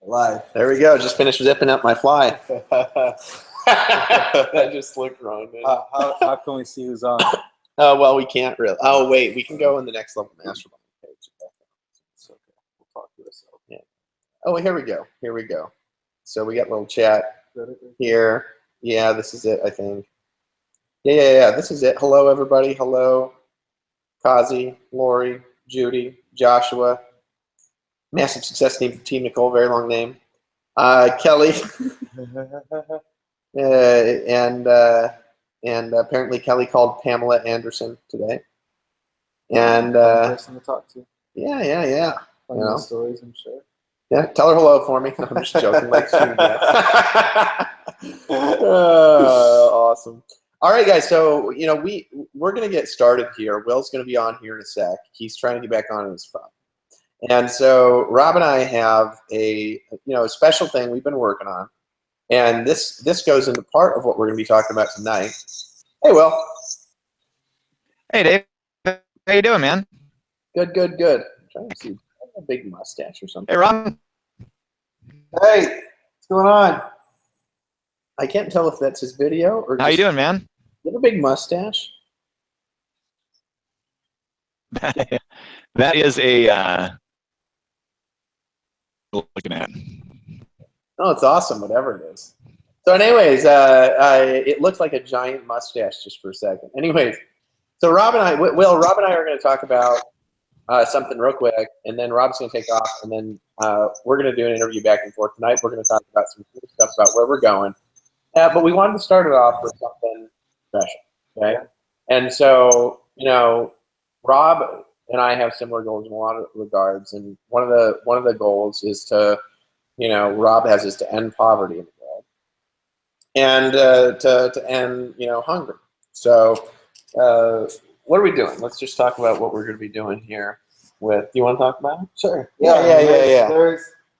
Live. There we go. Just finished zipping up my fly. That just looked wrong. How can we see who's on? Well, we can't really. Oh, wait. We can go in the Next Level Mastermind page. It's okay. We'll talk to ourselves. Yeah. Oh, here we go. Here we go. So we got a little chat here. Yeah, this is it, I think. Yeah. This is it. Hello, everybody. Hello, Kazi, Lori, Judy, Joshua. Massive success team Nicole. Very long name. Kelly. And apparently Kelly called Pamela Anderson today. And person to talk to. Yeah. Funny stories, I'm sure. Yeah, tell her hello for me. I'm just joking. Like shooting awesome. All right, guys. So we're gonna get started here. Will's gonna be on here in a sec. He's trying to get back on his phone. And so Rob and I have a special thing we've been working on. And this goes into part of what we're going to be talking about tonight. Hey, Will. Hey, Dave. How you doing, man? Good. I'm trying to see a big mustache or something. Hey, Rob. Hey, what's going on? I can't tell if that's his video or. How you doing, man? You have a big mustache. That is a looking at. Oh, it's awesome, whatever it is. So anyways, it looks like a giant mustache just for a second. Anyways, so Rob and I are going to talk about something real quick, and then Rob's going to take off, and then we're going to do an interview back and forth. Tonight we're going to talk about some cool stuff about where we're going. But we wanted to start it off with something special, okay? And so, Rob and I have similar goals in a lot of regards, and one of the goals is to, Rob has is to end poverty in the world, and to end hunger. So what are we doing? Let's just talk about what we're going to be doing here. Do you want to talk about it? Sure. Yeah.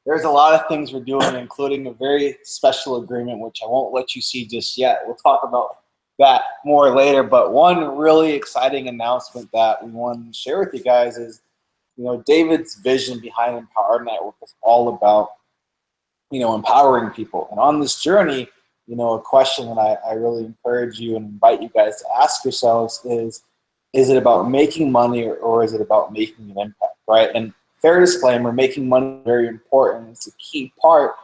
There's a lot of things we're doing, including a very special agreement, which I won't let you see just yet. We'll talk about that more later. But one really exciting announcement that we want to share with you guys is, David's vision behind Empower Network is all about, empowering people. And on this journey, a question that I really encourage you and invite you guys to ask yourselves is it about making money or is it about making an impact, right? And fair disclaimer, making money is very important. It's a key part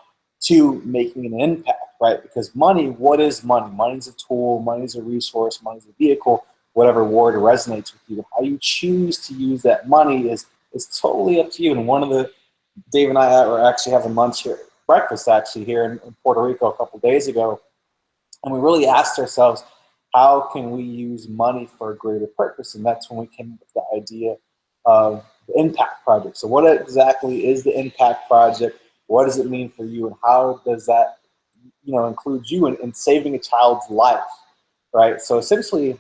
to making an impact, right? Because money, what is money? Money's a tool, money's a resource, money's a vehicle, whatever word resonates with you. How you choose to use that money is totally up to you. And Dave and I were actually having breakfast here in Puerto Rico a couple days ago, and we really asked ourselves, how can we use money for a greater purpose? And that's when we came up with the idea of the Impact Project. So what exactly is the Impact Project? What does it mean for you, and how does that include you in saving a child's life, right? So essentially,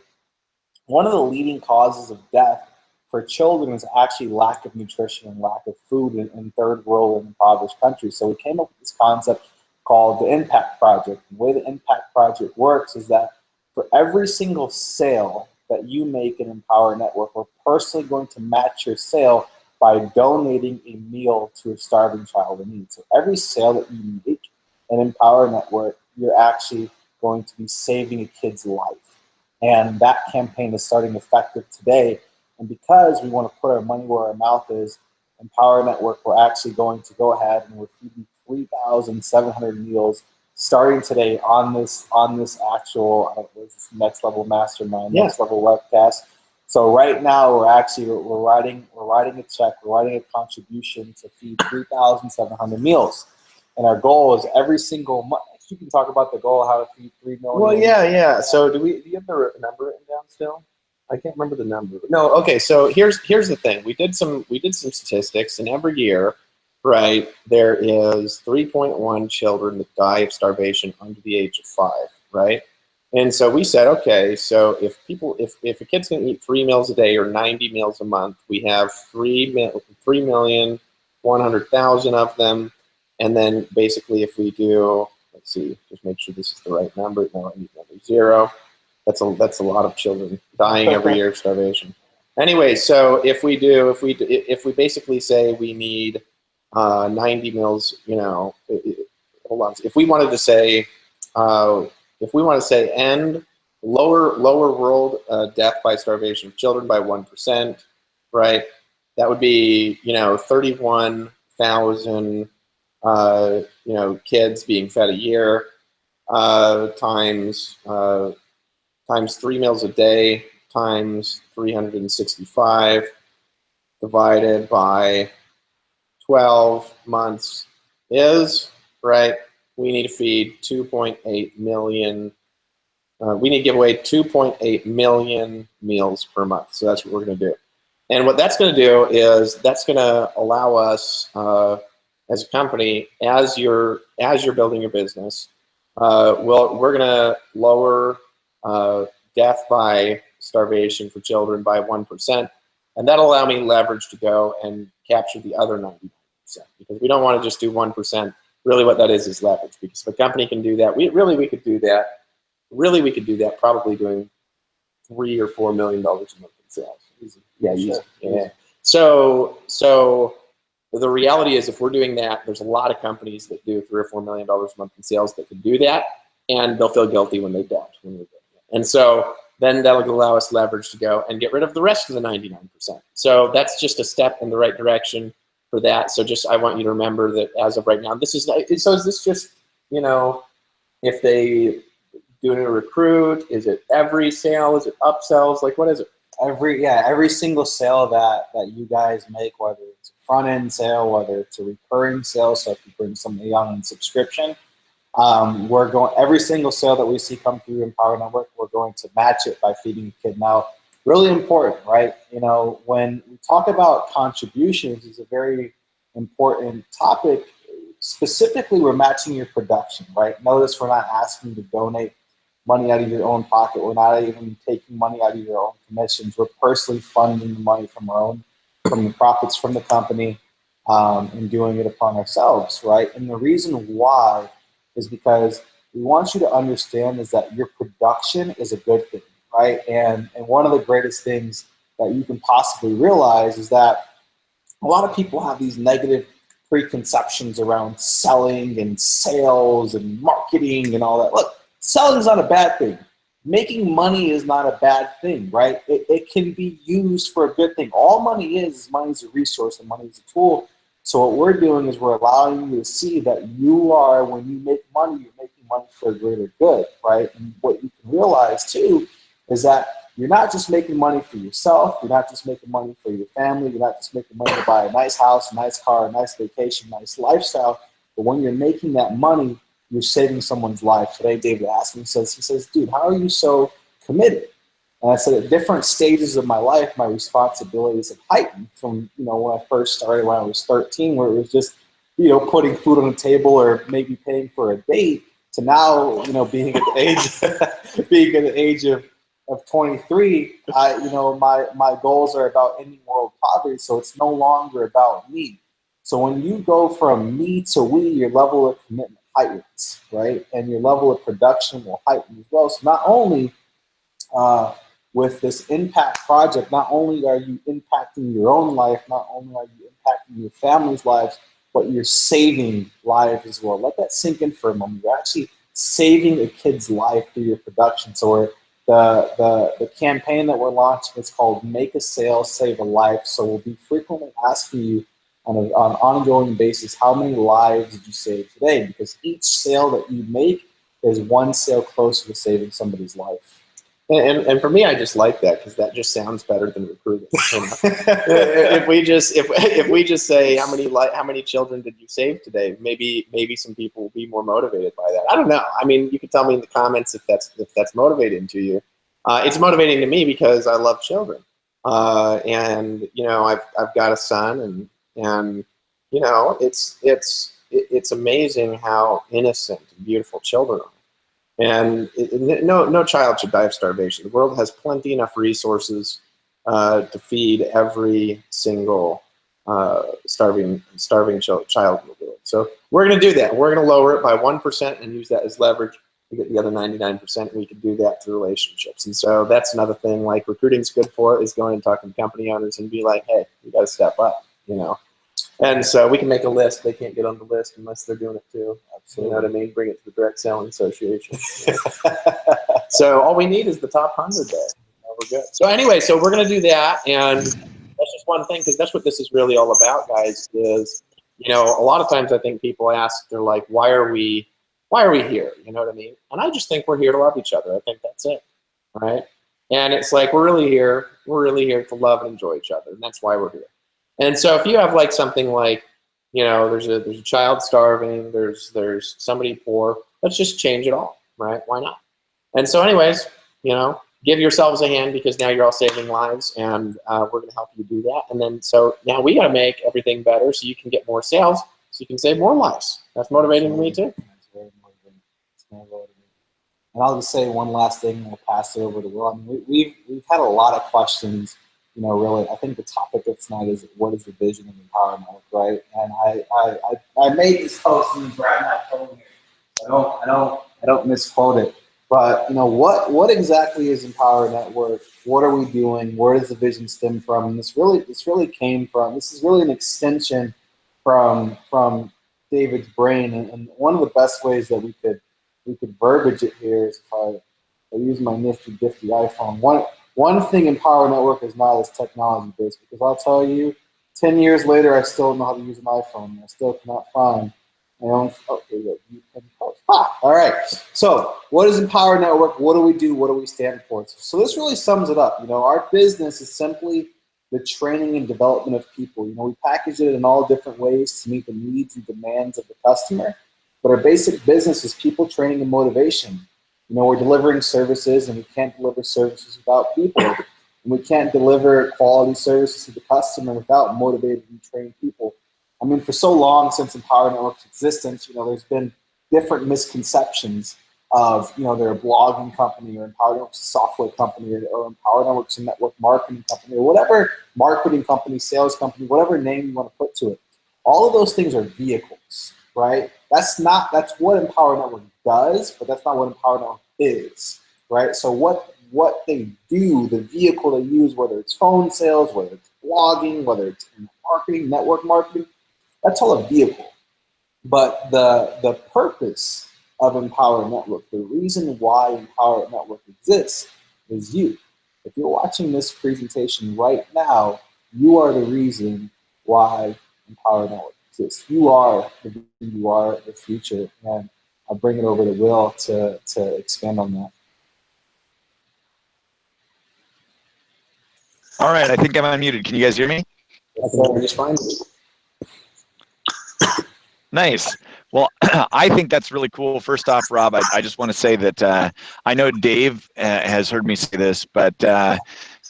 one of the leading causes of death for children is actually lack of nutrition and lack of food in third world and impoverished countries. So we came up with this concept called the Impact Project. The way the Impact Project works is that for every single sale that you make in Empower Network, we're personally going to match your sale by donating a meal to a starving child in need. So every sale that you make in Empower Network, you're actually going to be saving a kid's life. And that campaign is starting effective today. And because we want to put our money where our mouth is, Empower Network, we're actually going to go ahead and we're feeding 3,700 meals starting today on this actual Next Level Mastermind, Next Level Webcast. So right now we're writing a check, we're writing a contribution to feed 3,700 meals. And our goal is every single month. You can talk about the goal, how to feed 3 million. Well, yeah. So do you have the number written down still? I can't remember the number. No, okay. So here's the thing. We did some statistics, and every year, right, there is 3.1 children that die of starvation under the age of 5, right? And so we said, okay, so if a kid's going to eat 3 meals a day or 90 meals a month, we have 3,100,000 of them, and then basically if we do, let's see, just make sure this is the right number. No, I need another 0. That's a lot of children dying every year of starvation. Anyway, so if we basically say we need 90 meals, hold on. If we wanted to say, end lower world death by starvation of children by 1%, right? That would be 31,000 kids being fed a year times 3 meals a day times 365 divided by 12 months is, right, we need to feed 2.8 million, we need to give away 2.8 million meals per month. So that's what we're going to do. And what that's going to do is that's going to allow us as a company, as you're building your business, we're going to lower death by starvation for children by 1%. And that'll allow me leverage to go and capture the other 99%, because we don't want to just do 1%. Really what that is leverage, because if a company can do that, we could do that. Really we could do that probably doing $3 or $4 million a month in sales. Easy. Yeah, easy. Yeah. So the reality is, if we're doing that, there's a lot of companies that do $3 or $4 million a month in sales that can do that, and they'll feel guilty when they don't. And so then that'll allow us leverage to go and get rid of the rest of the 99%. So that's just a step in the right direction for that. So just, I want you to remember that as of right now, this is, so is this just, if they do it in a recruit, is it every sale, is it upsells, like what is it? Every single sale that you guys make, whether it's a front end sale, whether it's a recurring sale, so if you bring somebody on subscription, we're going, every single sale that we see come through Empower Network, we're going to match it by feeding a kid. Now, really important, right? When we talk about contributions, it's a very important topic. Specifically, we're matching your production, right? Notice we're not asking you to donate money out of your own pocket. We're not even taking money out of your own commissions. We're personally funding the money from the profits from the company, and doing it upon ourselves, right? And the reason why is because we want you to understand is that your production is a good thing, right? And one of the greatest things that you can possibly realize is that a lot of people have these negative preconceptions around selling and sales and marketing and all that. Look, selling is not a bad thing. Making money is not a bad thing, right? It can be used for a good thing. All money is money is a resource and money is a tool. So what we're doing is we're allowing you to see that you are, when you make money, you're making money for a greater good, right? And what you can realize too is that you're not just making money for yourself, you're not just making money for your family, you're not just making money to buy a nice house, a nice car, a nice vacation, a nice lifestyle, but when you're making that money, you're saving someone's life. Today, David asked me, he says, dude, how are you so committed? And I said, at different stages of my life, my responsibilities have heightened from, when I first started when I was 13, where it was just, putting food on the table or maybe paying for a date, to now, being at the age of 23, my goals are about ending world poverty, so it's no longer about me. So when you go from me to we, your level of commitment heightens, right? And your level of production will heighten as well. So not only with this impact project, not only are you impacting your own life, not only are you impacting your family's lives, but you're saving lives as well. Let that sink in for a moment. You're actually saving a kid's life through your production. So the campaign that we're launching is called Make a Sale, Save a Life. So we'll be frequently asking you on an ongoing basis, how many lives did you save today? Because each sale that you make is one sale closer to saving somebody's life. And for me, I just like that, because that just sounds better than recruiting. If we just say how many children did you save today, maybe some people will be more motivated by that. I don't know. I mean, you can tell me in the comments if that's motivating to you. It's motivating to me because I love children, and I've got a son, and it's amazing how innocent and beautiful children are. And no child should die of starvation. The world has plenty enough resources to feed every single starving child in the world. So we're going to do that. We're going to lower it by 1% and use that as leverage to get the other 99%. We can do that through relationships. And so that's another thing, like, recruiting's good for, is going and talking to company owners and be like, hey, you got to step up, And so we can make a list. They can't get on the list unless they're doing it too. Absolutely. You know what I mean? Bring it to the Direct Selling Association. So all we need is the top 100 there. We're good. So anyway, so we're going to do that. And that's just one thing, because that's what this is really all about, guys, is, you know, a lot of times I think people ask, they're like, why are we here? You know what I mean? And I just think we're here to love each other. I think that's it. Right? And it's like, we're really here to love and enjoy each other. And that's why we're here. And so if you have like something like, you know, there's a child starving, there's somebody poor, let's just change it all, right? Why not? And so anyways, you know, give yourselves a hand, because now you're all saving lives, and we're going to help you do that. And then so now we got to make everything better so you can get more sales, so you can save more lives. That's motivating to me too. That's very motivating. It's very motivating. And I'll just say one last thing, and we'll pass it over to Will. I mean, we've had a lot of questions. You know, really, I think the topic of tonight is, what is the vision of empowerment, right? And I made this post and grab my phone here. I don't misquote it. But you know, what exactly is Empower Network? What are we doing? Where does the vision stem from? And this really came from. This is really an extension from David's brain. And one of the best ways that we could verbiage it here is if I use my nifty gifty iPhone. One thing Empower Network is not is technology based, because I'll tell you, 10 years later, I still don't know how to use an iPhone. I still cannot find my own. Oh, there you go. You can post. All right. So what is Empower Network? What do we do? What do we stand for? So this really sums it up. You know, our business is simply the training and development of people. You know, we package it in all different ways to meet the needs and demands of the customer. But our basic business is people training and motivation. You know, we're delivering services, and we can't deliver services without people. And we can't deliver quality services to the customer without motivated and trained people. I mean, for so long since Empower Network's existence, you know, there's been different misconceptions of, you know, they're a blogging company, or Empower Network's a software company, or Empower Network's a network marketing company, or whatever marketing company, sales company, whatever name you want to put to it. All of those things are vehicles, right? That's what Empower Network does, but that's not what Empower Network is, right? So what they do, the vehicle they use, whether it's phone sales, whether it's blogging, whether it's marketing, network marketing, that's all a vehicle. But the purpose of Empower Network, the reason why Empower Network exists, is you. If you're watching this presentation right now, you are the reason why Empower Network exists. You are the future. And I'll bring it over to Will to expand on that. All right, I think I'm unmuted. Can you guys hear me? I can hear just fine. Nice. Well, I think that's really cool. First off, Rob, I just want to say that I know Dave has heard me say this, but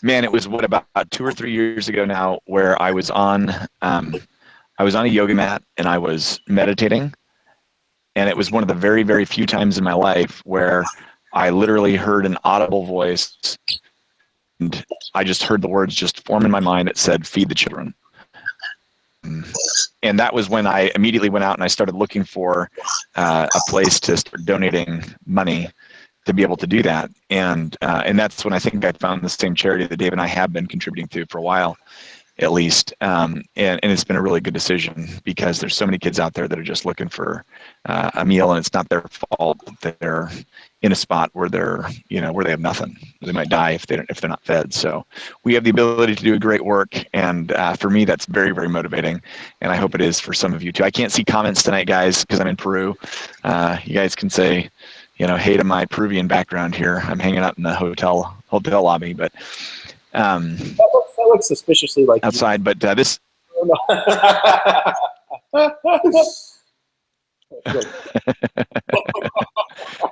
man, it was about 2 or 3 years ago now, where I was on a yoga mat and I was meditating, and it was one of the very, very few times in my life where I literally heard an audible voice, and I just heard the words just form in my mind that said, "Feed the children." And that was when I immediately went out and I started looking for a place to start donating money to be able to do that. And that's when I think I found the same charity that Dave and I have been contributing to for a while, at least. And it's been a really good decision, because there's so many kids out there that are just looking for a meal, and it's not their fault that they're in a spot where they're, you know, where they have nothing. They might die if they're not fed. So we have the ability to do great work, and for me, that's very, very motivating, and I hope it is for some of you too. I can't see comments tonight, guys, because I'm in Peru. You guys can say, you know, hey to my Peruvian background here. I'm hanging out in the hotel lobby, but that looks suspiciously like outside. But this.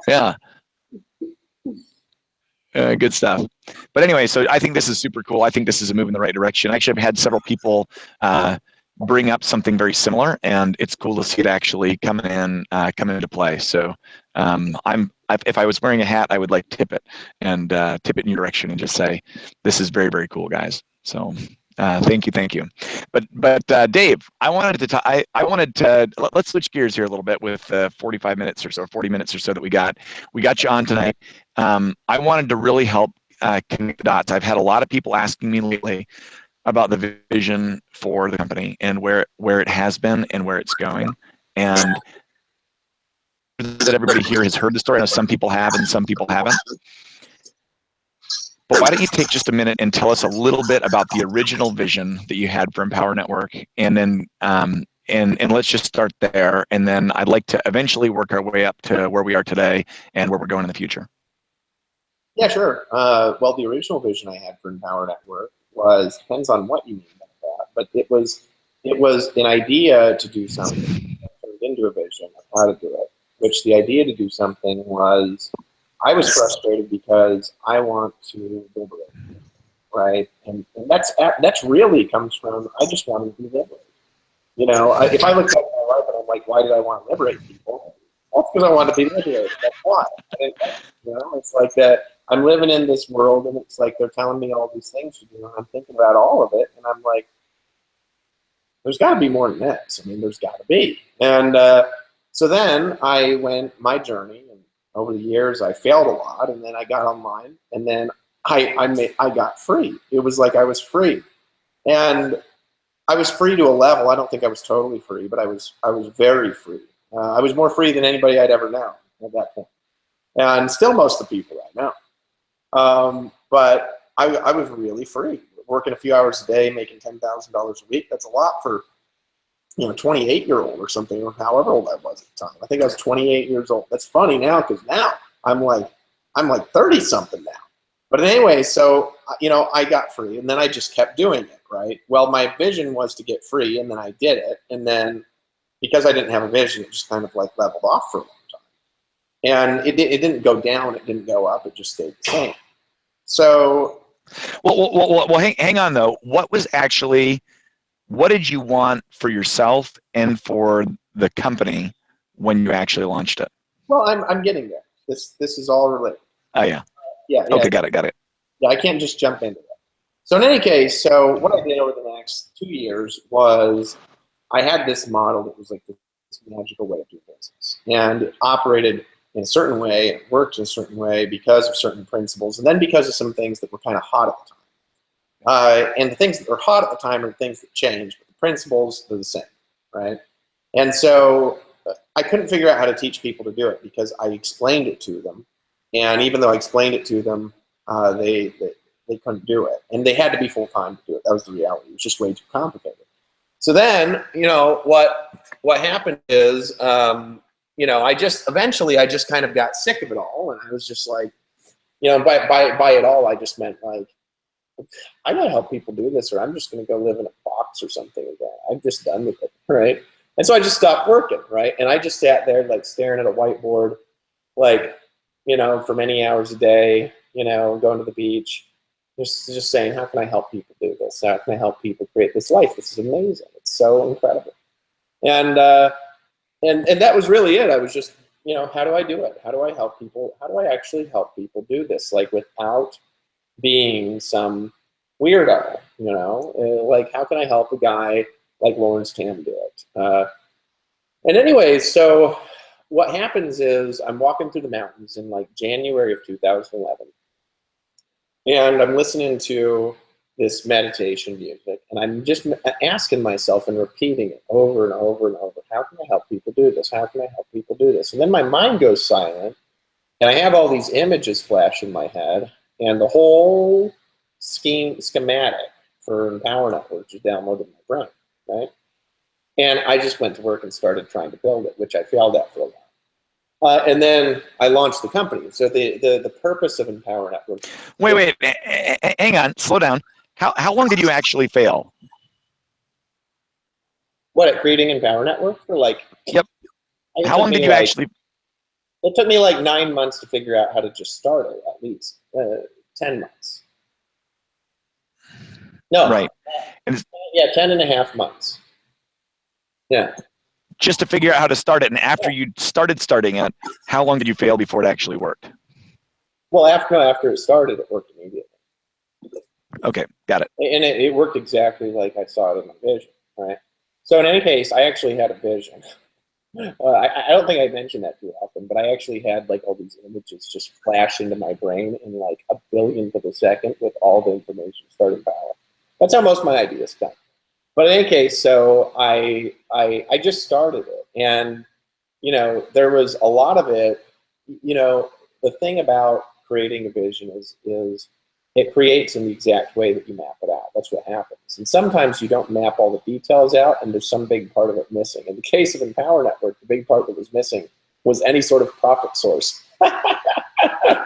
Yeah. Good stuff. But anyway, so I think this is super cool. I think this is a move in the right direction. Actually, I've had several people bring up something very similar, and it's cool to see it actually come into play. So if I was wearing a hat, I would like tip it in your direction and just say, this is very, very cool, guys. So thank you. But Dave, I wanted to talk. Let's switch gears here a little bit with 45 minutes or so, 40 minutes or so that we got you on tonight. I wanted to really help connect the dots. I've had a lot of people asking me lately, about the vision for the company and where it has been and where it's going. And that everybody here has heard the story. I know some people have and some people haven't. But why don't you take just a minute and tell us a little bit about the original vision that you had for Empower Network, and then and let's just start there, and then I'd like to eventually work our way up to where we are today and where we're going in the future. Yeah, sure. Well, the original vision I had for Empower Network was, depends on what you mean by that, but it was an idea to do something that turned into a vision of how to do it. Which the idea to do something was, I was frustrated because I want to liberate, right? And that's really comes from, I just wanted to be liberated. You know, if I look at my life and I'm like, why did I want to liberate people? That's because I want to be liberated. That's why. You know, it's like that. I'm living in this world, and it's like they're telling me all these things to do, and I'm thinking about all of it, and I'm like, there's got to be more than this. I mean, there's got to be. And so then I went my journey, and over the years I failed a lot, and then I got online, and then I got free. It was like I was free, and I was free to a level. I don't think I was totally free, but I was very free. I was more free than anybody I'd ever known at that point, and still most of the people I know. But I was really free, working a few hours a day, making $10,000 a week. That's a lot for, you know, a 28-year-old or something, or however old I was at the time. I think I was 28 years old. That's funny now, because now I'm like 30-something now. But anyway, so, you know, I got free, and then I just kept doing it, right? Well, my vision was to get free, and then I did it. And then because I didn't have a vision, it just kind of like leveled off for a long time. And it didn't go down, it didn't go up, it just stayed the same. So, well, hang on though. What did you want for yourself and for the company when you actually launched it? well, I'm getting there. This is all related. Oh yeah. Yeah. Okay, got it. Yeah, I can't just jump into that. So in any case, so what I did over the next 2 years was, I had this model that was like this magical way of doing business, and it operated in a certain way, it worked in a certain way because of certain principles, and then because of some things that were kind of hot at the time. And the things that were hot at the time are the things that changed, but the principles are the same, right? And so I couldn't figure out how to teach people to do it because I explained it to them, and even though I explained it to them, they couldn't do it, and they had to be full-time to do it. That was the reality. It was just way too complicated. So then, you know, what happened is, you know, I just kind of got sick of it all, and I was just like, you know, by it all, I just meant like, I gotta help people do this, or I'm just gonna go live in a box or something like that. I'm just done with it, right? And so I just stopped working, right? And I just sat there like staring at a whiteboard, like, you know, for many hours a day, you know, going to the beach, just saying, how can I help people do this? How can I help people create this life? This is amazing. It's so incredible. And that was really it. I was just, you know, how do I do it? How do I help people? How do I actually help people do this? Like, without being some weirdo, you know? Like, how can I help a guy like Lawrence Tam do it? And anyway, so what happens is I'm walking through the mountains in like January of 2011. And I'm listening to this meditation music, and I'm just asking myself and repeating it over and over and over. How can I help people do this? How can I help people do this? And then my mind goes silent, and I have all these images flash in my head, and the whole schematic for Empower Network is downloaded in my brain, right? And I just went to work and started trying to build it, which I failed at for a while. And then I launched the company. So the purpose of Empower Network. Wait, hang on, slow down. How long did you actually fail? What, at creating Empower Network? For like. Yep. How long did you actually? It took me like 9 months to figure out how to just start it, at least 10 months. No. Right. Yeah, 10 and a half months. Yeah. Just to figure out how to start it, and after you starting it, how long did you fail before it actually worked? Well, after it started, it worked immediately. Okay, got it. And it worked exactly like I saw it in my vision, right? So in any case, I actually had a vision. I don't think I mentioned that too often, but I actually had like all these images just flash into my brain in like a billionth of a second with all the information starting power. That's how most of my ideas come. But in any case, so I just started it, and you know, there was a lot of it. You know, the thing about creating a vision is it creates in the exact way that you map it out. That's what happens. And sometimes you don't map all the details out, and there's some big part of it missing. In the case of Empower Network, the big part that was missing was any sort of profit source.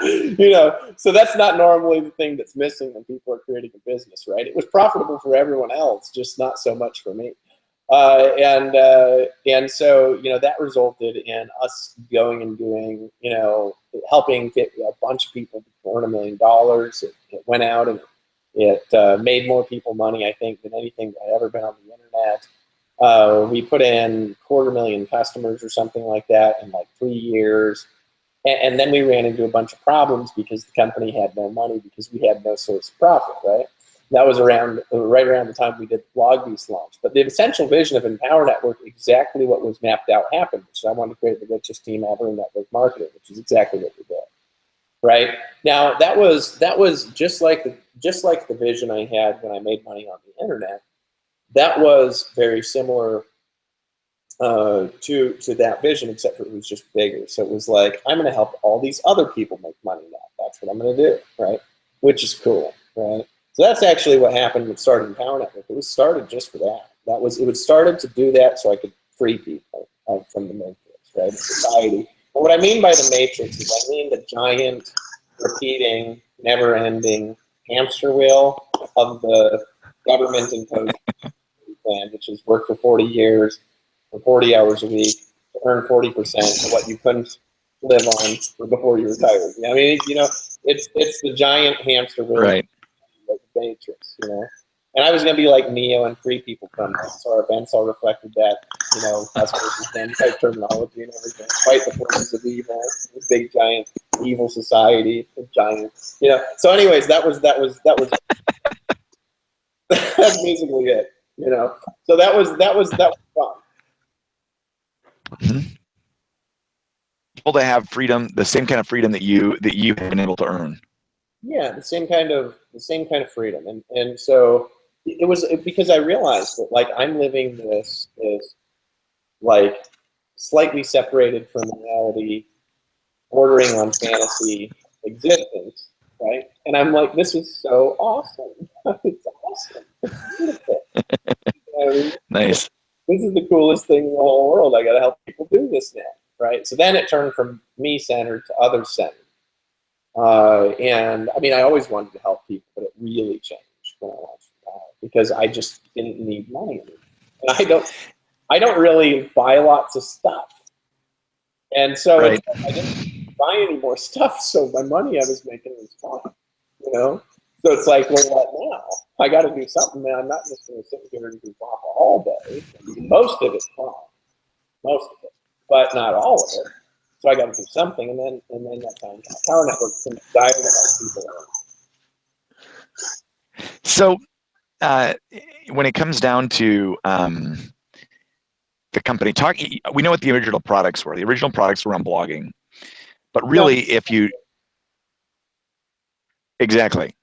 You know, so that's not normally the thing that's missing when people are creating a business, right? It was profitable for everyone else, just not so much for me. And so, you know, that resulted in us going and doing, you know, helping get a bunch of people to earn $1 million. It went out and it made more people money, I think, than anything that had ever been on the internet. We put in 250,000 customers or something like that in like 3 years. And then we ran into a bunch of problems because the company had no money because we had no source of profit, right? That was right around the time we did the BlogBeast launch. But the essential vision of Empower Network, exactly what was mapped out, happened. Which is I wanted to create the richest team ever in network marketing, which is exactly what we did. Right now, that was just like the vision I had when I made money on the internet. That was very similar to that vision, except for it was just bigger. So it was like, I'm going to help all these other people make money now. That's what I'm going to do, right? Which is cool, right? So that's actually what happened with starting Empower Network. It was started just for that. It was started to do that so I could free people from the matrix, right? Society. And what I mean by the matrix is I mean the giant, repeating, never-ending hamster wheel of the government-imposed plan, which is work for 40 years, for 40 hours a week, to earn 40% of what you couldn't live on before you retired. I mean, you know, it's the giant hamster wheel, Right. like the Matrix, you know. And I was going to be like Neo and free people from that. So our events all reflected that, you know, customers and type terminology and everything. Fight the forces of evil, the big giant evil society, the giant, you know. So, anyways, that was that's basically it, you know. So that was fun. Mm-hmm. People to have freedom, the same kind of freedom that you have been able to earn. Yeah, the same kind of freedom, and so it was because I realized that like I'm living this like slightly separated from reality, bordering on fantasy existence, right? And I'm like, this is so awesome. It's awesome. It's beautiful. Nice. This is the coolest thing in the whole world. I got to help people do this now, right? So then it turned from me centered to other centered. And I mean, I always wanted to help people, but it really changed when I launched because I just didn't need money anymore. And I don't really buy lots of stuff. And so Right. I didn't buy any more stuff, so my money I was making was gone, you know? So it's like, well, what now? I got to do something, man. I'm not just going to sit here and do off all day. Most of it's gone. Most of it, but not all of it. So I got to do something, and then that time Power Network can dial people out. So when it comes down to the company, we know what the original products were. The original products were on blogging, but really, exactly,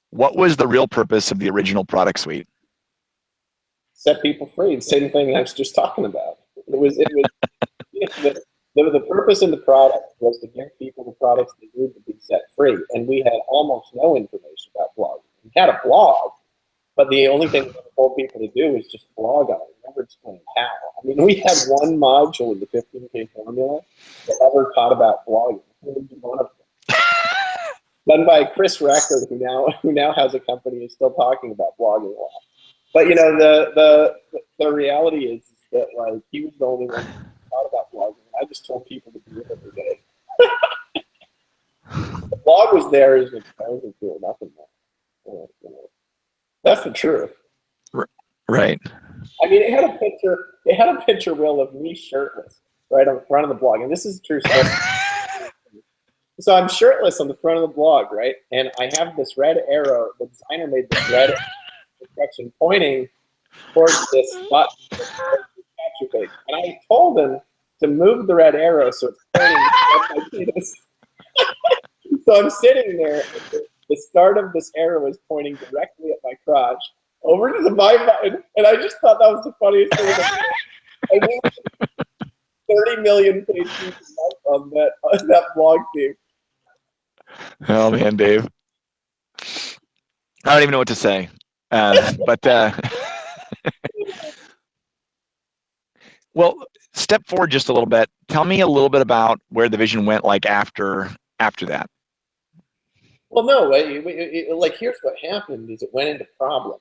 what was the real purpose of the original product suite? Set people free. The same thing I was just talking about. It was the purpose of the product was to give people the products they need to be set free, and we had almost no information about blogging. We had a blog, but the only thing we told people to do was just blog on it. We never explained how. I mean, we had one module in the 15K formula that ever taught about blogging. One of them. Done by Chris Record, who now has a company and is still talking about blogging a lot. But you know, the reality is that like he was the only one who thought about blogging. I just told people to do it every day. The blog was there as an exposure tool, nothing more. You know. That's the truth. Right. I mean, it had a picture, Will, of me shirtless right on the front of the blog, and this is a true story. So I'm shirtless on the front of the blog, right? And I have this red arrow. The designer made this red direction pointing towards this button, capture page. And I told him to move the red arrow so it's pointing at my penis. So I'm sitting there. The start of this arrow is pointing directly at my crotch. over to the buy button, and I just thought that was the funniest thing. I mean, 30 million page views on that blog theme. Oh man, Dave. I don't even know what to say. But well, step forward just a little bit. Tell me a little bit about where the vision went like after that. Well, no, like here's what happened is it went into problem.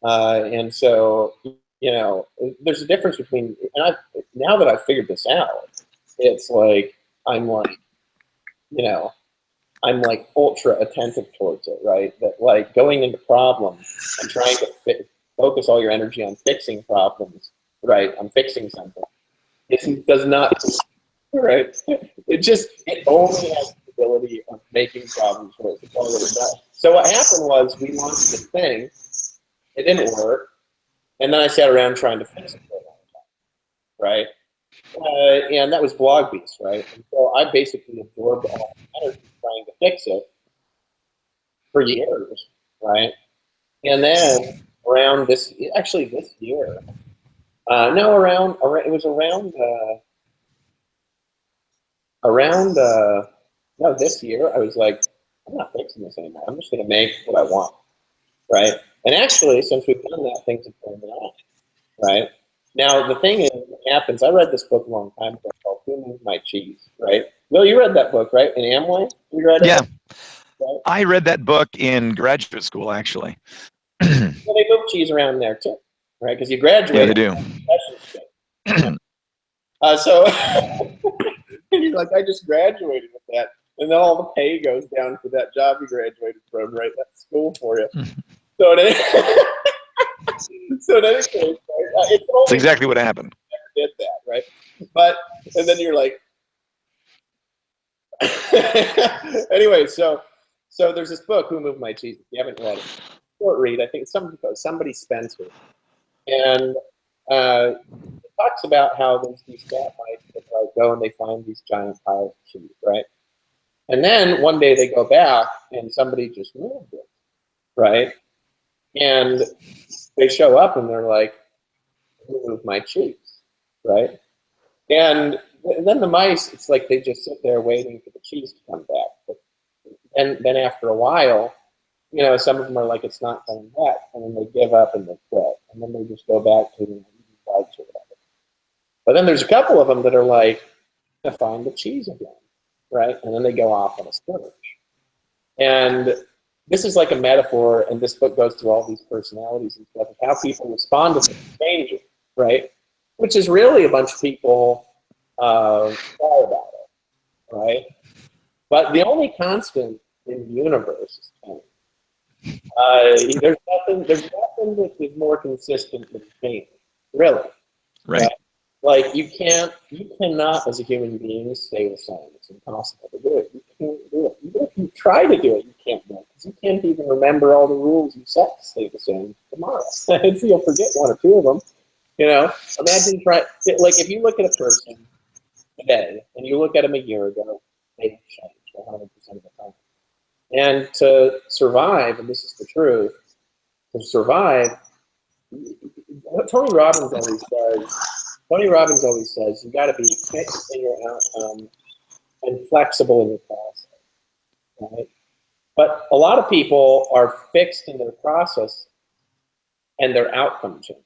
And so, you know, there's a difference between, and now that I've figured this out, it's like, I'm like, you know, I'm like ultra attentive towards it, right? That like going into problems and trying to focus all your energy on fixing problems, right? On fixing something. It does not, right? It only has the ability of making problems worse. It's all that it does. So what happened was we launched this thing. It didn't work. And then I sat around trying to fix it for a long time, right? And that was Blog Beast, right? And so I basically absorbed all the energy trying to fix it for years, right? And then around this year, it was this year, I was like, I'm not fixing this anymore. I'm just going to make what I want, right? And actually, since we've done that, things have turned out, right? Now, the thing is, what happens, I read this book a long time ago called Who Moved My Cheese, right? Will, you read that book, right? In Amway? You read it? Yeah. Right? I read that book in graduate school, actually. Well, they move cheese around there, too, right? Because you graduate. Yeah, they do. So you're like, I just graduated with that. And then all the pay goes down for that job you graduated from, right? That's school for you. So in any case, right? That's exactly what happened. Did that, right? But, and then you're like, anyway, so there's this book, Who Moved My Cheese? If you haven't read it, short read. I think somebody Spencer. And it talks about how there's these fat mice that like go and they find these giant piles of cheese, right? And then one day they go back and somebody just moved it, right? And they show up and they're like, who moved my cheese, right? And then the mice, it's like they just sit there waiting for the cheese to come back. And then after a while, you know, some of them are like, it's not coming back. And then they give up and they quit. And then they just go back to eating bugs or whatever. But then there's a couple of them that are like, to find the cheese again, right? And then they go off on a search. And this is like a metaphor, and this book goes through all these personalities and stuff, of how people respond to changing, right? Which is really a bunch of people cry about it, right? But the only constant in the universe is change. There's nothing that is more consistent than change, really. Right. Like you cannot, as a human being, stay the same. It's impossible to do it. You can't do it. Even if you try to do it, you can't do it because you can't even remember all the rules you set to stay the same tomorrow. So you'll forget one or two of them. You know, imagine like if you look at a person today and you look at them a year ago, they've changed 100% of the time. And to survive, and this is the truth, to survive, Tony Robbins always says you got to be fixed in your outcome and flexible in your process, right? But a lot of people are fixed in their process and their outcome changes.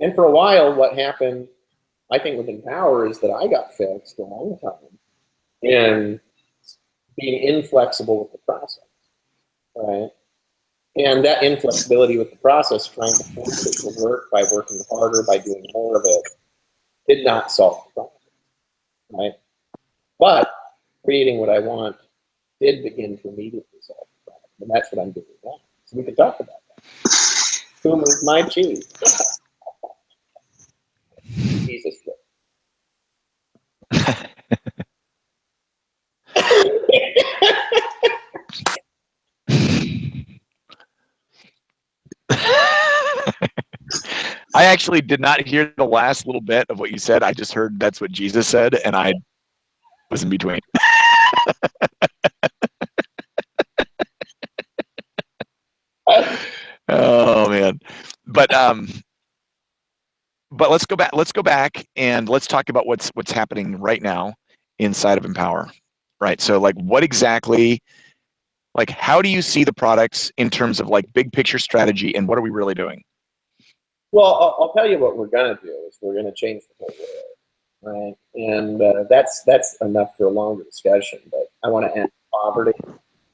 And for a while, what happened, I think, with Empower is that I got fixed a long time in being inflexible with the process, right? And that inflexibility with the process, trying to force it to work by working harder, by doing more of it, did not solve the problem, right? But creating what I want did begin to immediately solve the problem, and that's what I'm doing now. So we can talk about that. Who moved my cheese? Jesus. I actually did not hear the last little bit of what you said. I just heard that's what Jesus said, and I was in between. but let's go back. Let's go back and let's talk about what's happening right now inside of Empower. Right. So like, what exactly? Like, how do you see the products in terms of like big picture strategy, and what are we really doing? Well, I'll tell you what we're going to do is we're going to change the whole world, right? And that's enough for a longer discussion. But I want to end poverty,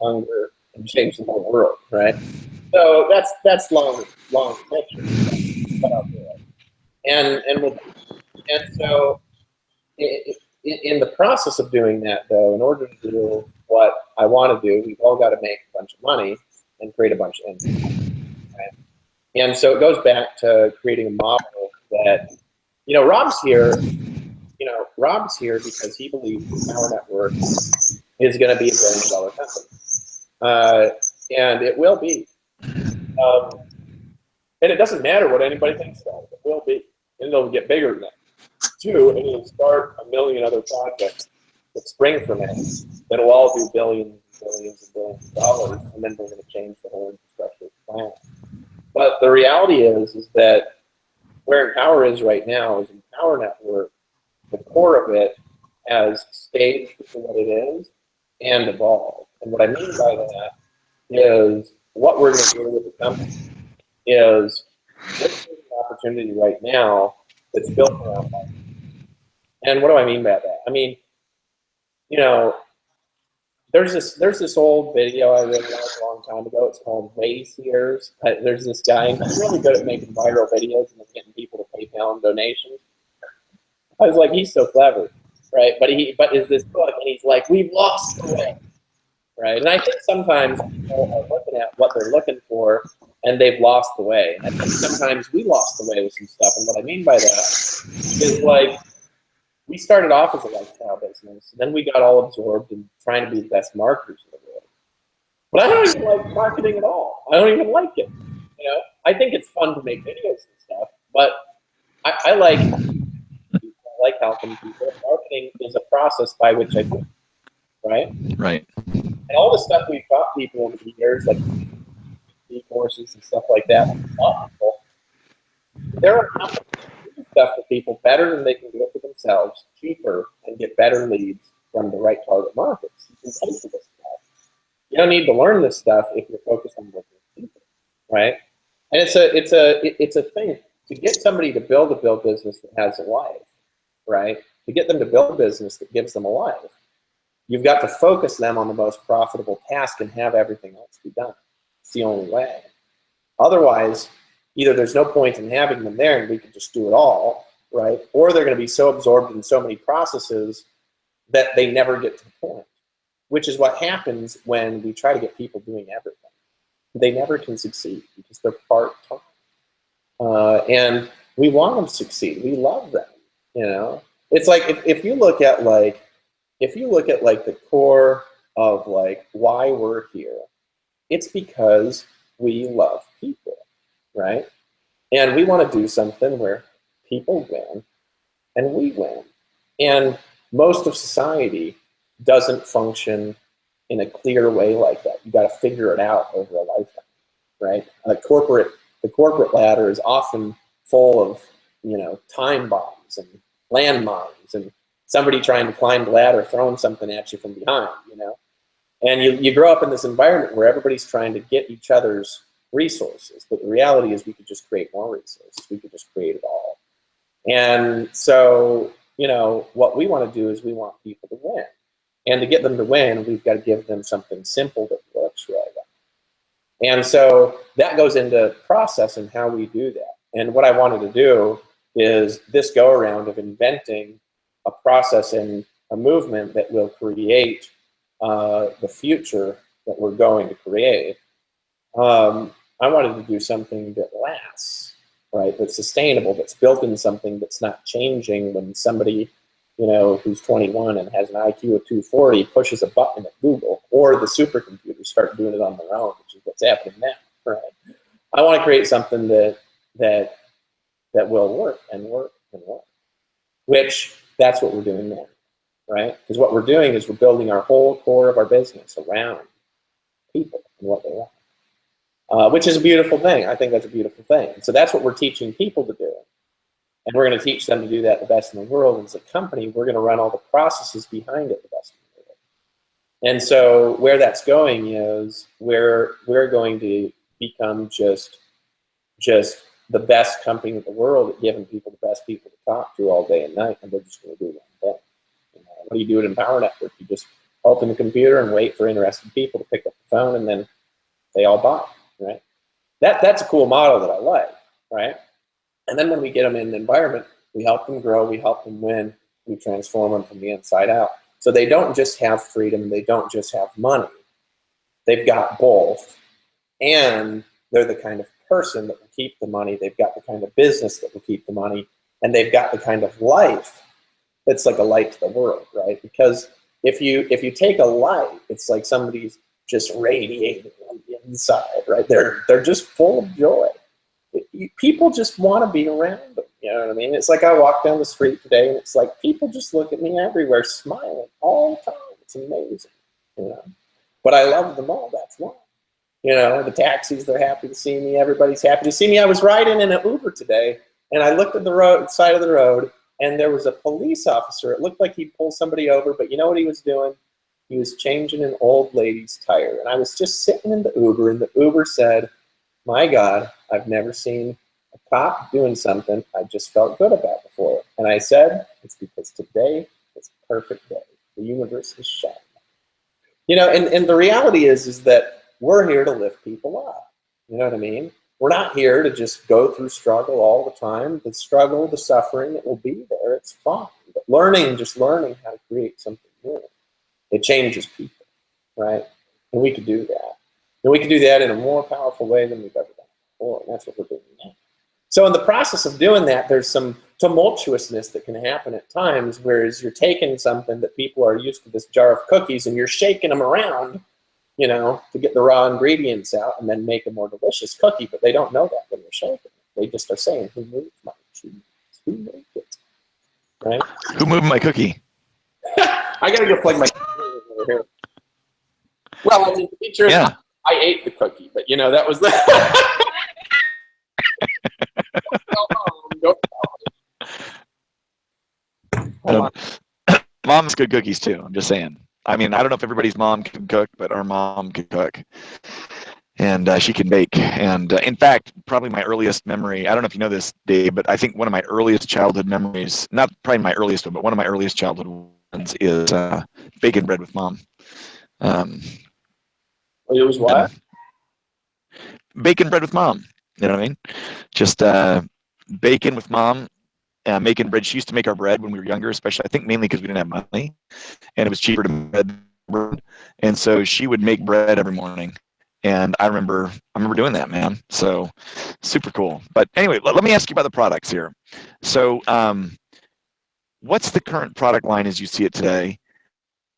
hunger, and change the whole world, right? So that's long picture. But I'll do it. And so in the process of doing that, though, in order to do what I want to do, we've all got to make a bunch of money and create a bunch of income, right? And so it goes back to creating a model that, Rob's here. Rob's here because he believes the Power Network is going to be $1 billion company, and it will be. And it doesn't matter what anybody thinks about it. It will be, and it'll get bigger than that. Two, and it'll start a million other projects that spring from it that'll all do billions and billions and billions of dollars, and then we're going to change the whole infrastructure of the planet. But the reality is that where Empower is right now is Empower Network. The core of it has stayed for what it is and evolved. And what I mean by that is what we're going to do with the company is this is an opportunity right now that's built around that. And what do I mean by that? I mean, there's this old video I read a long time ago. It's called Ways Years. There's this guy, and he's really good at making viral videos and getting people to PayPal and donations. I was like, he's so clever, right? But is this book, and he's like, we've lost the way, right? And I think sometimes people are looking at what they're looking for, and they've lost the way. And I think sometimes we lost the way with some stuff. And what I mean by that is like, we started off as a lifestyle business, then we got all absorbed in trying to be the best marketers in the world. But I don't even like marketing at all. I don't even like it. I think it's fun to make videos and stuff, but I like helping people. Marketing is a process by which I do it, right? Right. And all the stuff we've taught people over the years, like courses and stuff like that, there are companies that do stuff for people better than they can do it for themselves, cheaper, and get better leads from the right target markets. You can pay for this stuff. You don't need to learn this stuff if you're focused on working with people, right? And it's a thing to get somebody to build a business that has a life, right? To get them to build a business that gives them a life, you've got to focus them on the most profitable task and have everything else be done. It's the only way. Otherwise, either there's no point in having them there and we can just do it all, right? Or they're going to be so absorbed in so many processes that they never get to the point, which is what happens when we try to get people doing everything. They never can succeed because they're part-time. And we want them to succeed. We love them, It's like if you look at the core of like why we're here, it's because we love people, right? And we want to do something where people win and we win. And most of society doesn't function in a clear way like that. You got to figure it out over a lifetime, right? The corporate ladder is often full of, time bombs and landmines and somebody trying to climb the ladder throwing something at you from behind, And you grow up in this environment where everybody's trying to get each other's resources, but the reality is we could just create more resources. We could just create it all. And so, what we want to do is we want people to win. And to get them to win, we've got to give them something simple that works really well. And so that goes into process and how we do that. And what I wanted to do is this go around of inventing a process and a movement that will create the future that we're going to create. I wanted to do something that lasts, right? That's sustainable, that's built in something that's not changing when somebody, who's 21 and has an IQ of 240 pushes a button at Google, or the supercomputers start doing it on their own, which is what's happening now, right? I want to create something that will work and work and work, which that's what we're doing now, right? Because what we're doing is we're building our whole core of our business around people and what they want. which is a beautiful thing. I think that's a beautiful thing. And so that's what we're teaching people to do. And we're going to teach them to do that the best in the world. And as a company, we're going to run all the processes behind it the best in the world. And so where that's going is we're going to become just the best company in the world at giving people the best people to talk to all day and night, and they're just going to do one thing. What do you do at Empower Network? You just open the computer and wait for interested people to pick up the phone, and then they all buy, right? That's a cool model that I like, right? And then when we get them in the environment, we help them grow, we help them win, we transform them from the inside out. So they don't just have freedom, they don't just have money. They've got both, and they're the kind of person that will keep the money, they've got the kind of business that will keep the money, and they've got the kind of life that's like a light to the world, right? Because if you take a light, it's like somebody's just radiating on the inside, right? They're just full of joy. People just want to be around them, you know what I mean? It's like I walk down the street today, and it's like people just look at me everywhere, smiling all the time. It's amazing, you know. But I love them all. That's why. You know, the taxis, they're happy to see me. Everybody's happy to see me. I was riding in an Uber today, and I looked at the side of the road, and there was a police officer. It looked like he'd pulled somebody over, but you know what he was doing? He was changing an old lady's tire. And I was just sitting in the Uber, and the Uber said, my God, I've never seen a cop doing something I just felt good about before. And I said, it's because today is a perfect day. The universe is shining. You know, and the reality is that we're here to lift people up. You know what I mean? We're not here to just go through struggle all the time. The struggle, the suffering, it will be there. It's fun. But just learning how to create something new, it changes people, right? And we could do that. And we can do that in a more powerful way than we've ever done before. And that's what we're doing now. So in the process of doing that, there's some tumultuousness that can happen at times, whereas you're taking something that people are used to, this jar of cookies, and you're shaking them around, you know, to get the raw ingredients out and then make a more delicious cookie. But they don't know that when they're shaking it. They just are saying, who moved my cheese? Who made it? Right? Who moved my cookie? I got to go plug my over here. Well, I mean, the feature is Yeah. I ate the cookie, but you know, that was the Mom's good cookies too. I'm just saying. I mean, I don't know if everybody's mom can cook, but our mom can cook, and she can bake. And in fact, probably my earliest memory, I don't know if you know this, Dave, but I think one of my earliest childhood memories, not probably my earliest one, but one of my earliest childhood ones is bacon bread with mom. It was what? Bacon bread with mom. You know what I mean? Just bacon with mom, making bread. She used to make our bread when we were younger, especially I think mainly because we didn't have money, and it was cheaper to make bread. And so she would make bread every morning. And I remember doing that, man. So super cool. But anyway, let me ask you about the products here. So what's the current product line as you see it today?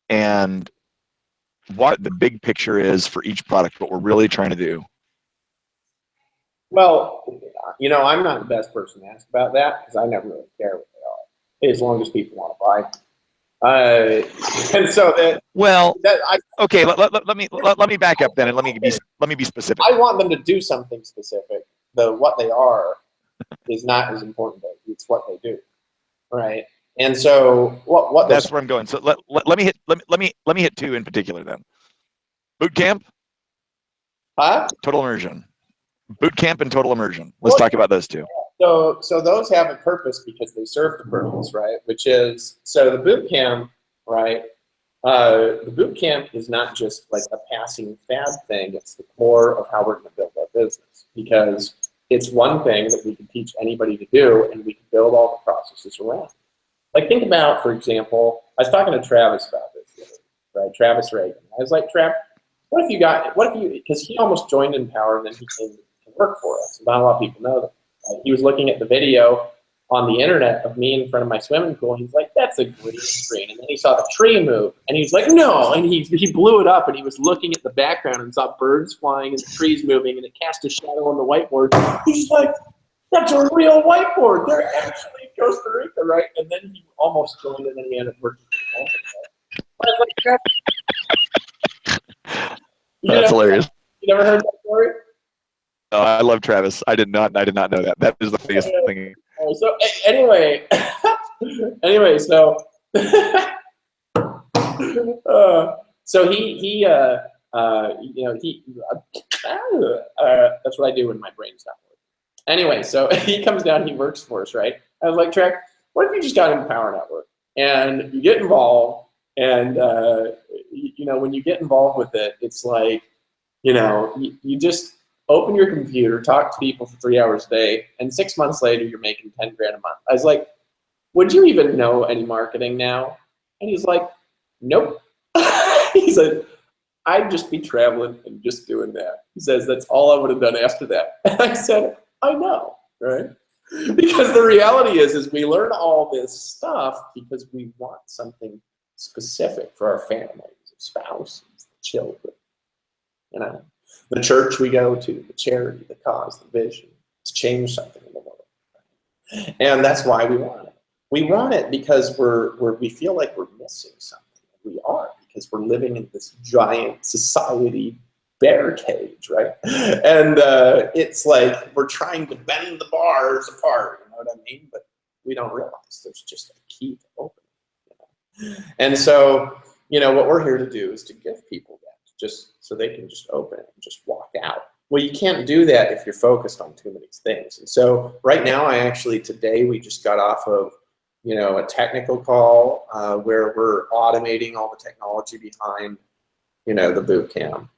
And what the big picture is for each product, what we're really trying to do? Well, you know, I'm not the best person to ask about that because I never really care what they are, as long as people want to buy. And so okay. Let me back up then, and let me be specific. I want them to do something specific. What they are is not as important. It's what they do, right? And so what that's where I'm going. So let me hit two in particular then. Boot camp. Huh? Total immersion. Boot camp and total immersion. Let's talk about those two. So those have a purpose because they serve the purpose, right? Which is, so the boot camp, right? The boot camp is not just like a passing fad thing. It's the core of how we're going to build our business, because it's one thing that we can teach anybody to do, and we can build all the processes around. Like, think about, for example, I was talking to Travis about this, right? Travis Reagan. I was like, Trav, because he almost joined Empower and then he came to work for us. Not a lot of people know that. Right? He was looking at the video on the internet of me in front of my swimming pool, and he's like, that's a green screen. And then he saw the tree move, and he's like, no. And he blew it up, and he was looking at the background and saw birds flying and the trees moving, and it cast a shadow on the whiteboard. He's like, that's a real whiteboard. They're actually in Costa Rica, right? And then he almost joined, and then he ended up working for the company. I was like, that's hilarious. You never heard that story? I love Travis. I did not know that. That is the funniest thing. So anyway, so so he that's what I do when my brain's not working. Anyway, so he comes down, he works for us, right? I was like, Trek, what if you just got in Power Network and you get involved, and when you get involved with it, it's like, you just open your computer, talk to people for 3 hours a day, and 6 months later you're making 10 grand a month. I was like, would you even know any marketing now? And he's like, nope. He said, I'd just be traveling and just doing that. He says, that's all I would have done after that. And I said, I know, right? Because the reality is we learn all this stuff because we want something specific for our families, spouses, children, the church we go to, the charity, the cause, the vision, to change something in the world. And that's why we want it. We want it because we feel like we're missing something. We are, because we're living in this giant society bear cage, right? And it's like we're trying to bend the bars apart, you know what I mean? But we don't realize there's just a key to open it. And so, what we're here to do is to give people that, just so they can just open it and just walk out. Well, you can't do that if you're focused on too many things. And so right now, today we just got off of a technical call where we're automating all the technology behind the boot camp.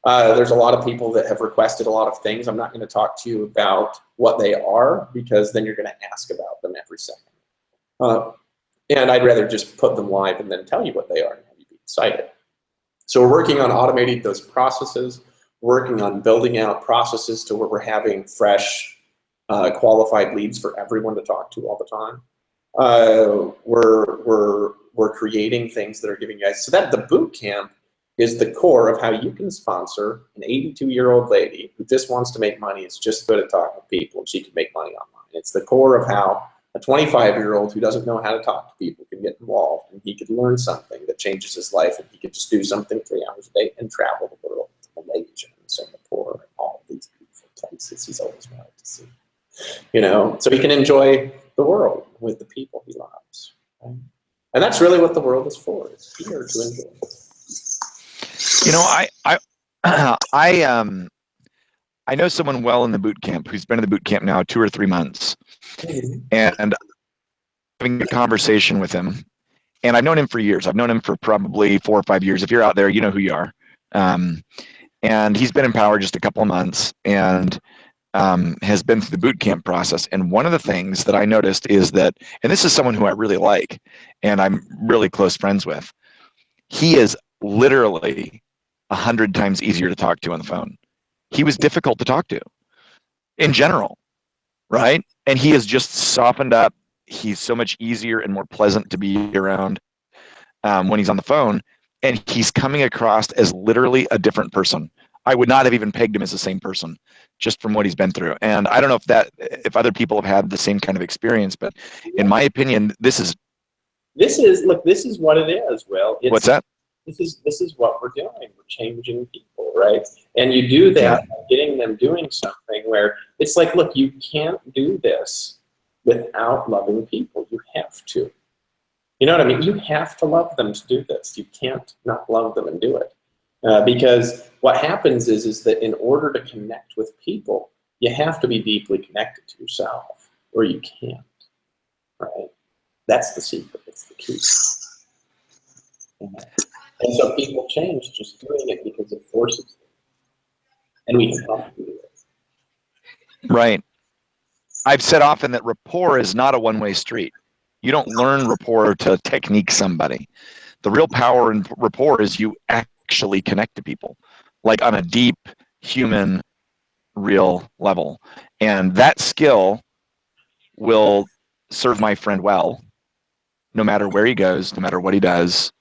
There's a lot of people that have requested a lot of things. I'm not going to talk to you about what they are, because then you're going to ask about them every second. And I'd rather just put them live and then tell you what they are and have you be excited. So we're working on automating those processes, working on building out processes to where we're having fresh, qualified leads for everyone to talk to all the time. We're creating things that are giving you guys, so that the boot camp is the core of how you can sponsor an 82-year-old lady who just wants to make money, is just good at talking to people, and she can make money online. It's the core of how a 25-year-old who doesn't know how to talk to people can get involved, and he could learn something that changes his life, and he could just do something 3 hours a day and travel the world to Malaysia and Singapore and all of these beautiful places he's always wanted to see. So he can enjoy the world with the people he loves. Right? And that's really what the world is for. It's here to enjoy. I know someone well in the boot camp who's been in the boot camp now 2 or 3 months, and having a conversation with him. And I've known him for years. I've known him for probably 4 or 5 years. If you're out there, you know who you are. And he's been in power just a couple of months, and has been through the boot camp process. And one of the things that I noticed is that, and this is someone who I really like, and I'm really close friends with, he is literally 100 times easier to talk to on the phone. He was difficult to talk to in general, right? And he has just softened up. He's so much easier and more pleasant to be around when he's on the phone, and he's coming across as literally a different person. I would not have even pegged him as the same person just from what he's been through. And I don't know if other people have had the same kind of experience, but in my opinion, this is what it is, Will. What's that? This is what we're doing. We're changing people, right? And you do that by getting them doing something where it's like, look, you can't do this without loving people. You have to. You know what I mean? You have to love them to do this. You can't not love them and do it. Because what happens is that in order to connect with people, you have to be deeply connected to yourself, or you can't, right? That's the secret. It's the key. And so people change just doing it because it forces them. And we can help you do it. Right. I've said often that rapport is not a one-way street. You don't learn rapport to technique somebody. The real power in rapport is you actually connect to people, like on a deep, human, real level. And that skill will serve my friend well, no matter where he goes, no matter what he does,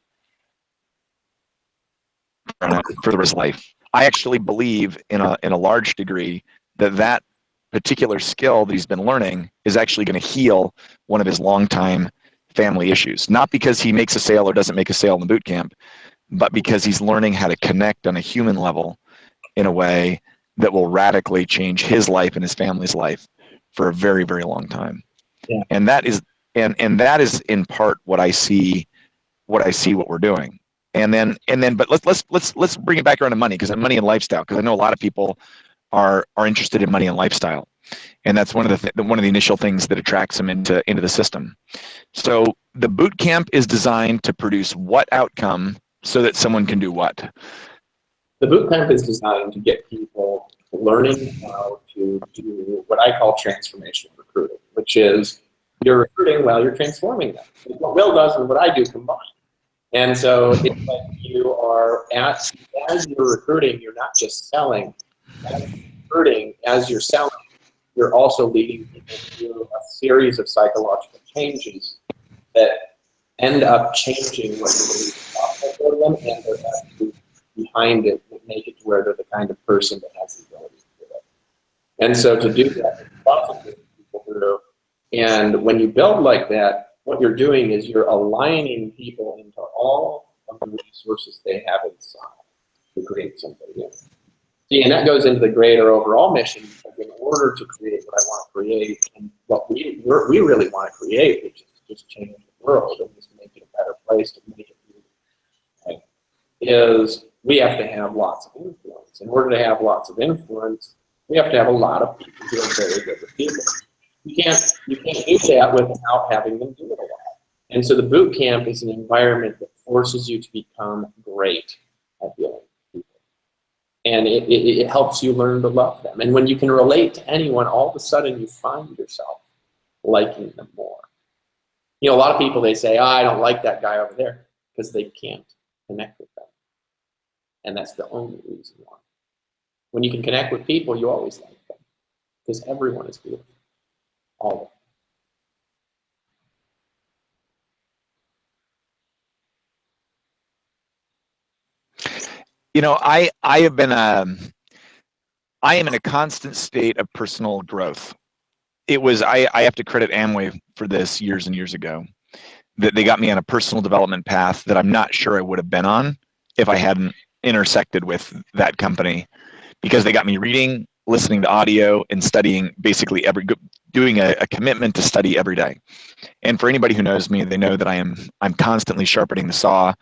for the rest of life. I actually believe in a large degree that particular skill that he's been learning is actually going to heal one of his longtime family issues. Not because he makes a sale or doesn't make a sale in the boot camp, but because he's learning how to connect on a human level in a way that will radically change his life and his family's life for a very, very long time. Yeah. And that is in part what I see what we're doing. But let's bring it back around to money, because money and lifestyle, because I know a lot of people are interested in money and lifestyle. And that's one of the initial things that attracts them into the system. So the boot camp is designed to produce what outcome so that someone can do what? The boot camp is designed to get people learning how to do what I call transformational recruiting, which is you're recruiting while you're transforming them. It's what Will does and what I do combined. And so it's like you are as you're recruiting, you're not just selling. As you're recruiting, as you're selling, you're also leading people through a series of psychological changes that end up changing what you believe is possible for them, and their attitude behind it that make it to where they're the kind of person that has the ability to do it. And so to do that, there's lots of things people do. And when you build like that, what you're doing is you're aligning people into all of the resources they have inside to create something new. See, and that goes into the greater overall mission, because in order to create what I want to create, and what we really want to create, which is just change the world and just make it a better place to make it beautiful, right, is we have to have lots of influence. In order to have lots of influence, we have to have a lot of people who are very good with people. You can't do that without having them do it a lot. And so the boot camp is an environment that forces you to become great at dealing with people. And it helps you learn to love them. And when you can relate to anyone, all of a sudden you find yourself liking them more. You know, a lot of people, they say, oh, I don't like that guy over there, because they can't connect with them. And that's the only reason why. When you can connect with people, you always like them, because everyone is beautiful. All of them. You know, I am in a constant state of personal growth. I have to credit Amway for this years and years ago, that they got me on a personal development path that I'm not sure I would have been on if I hadn't intersected with that company, because they got me reading, listening to audio, and studying basically doing a commitment to study every day. And for anybody who knows me, they know that I'm constantly sharpening the saw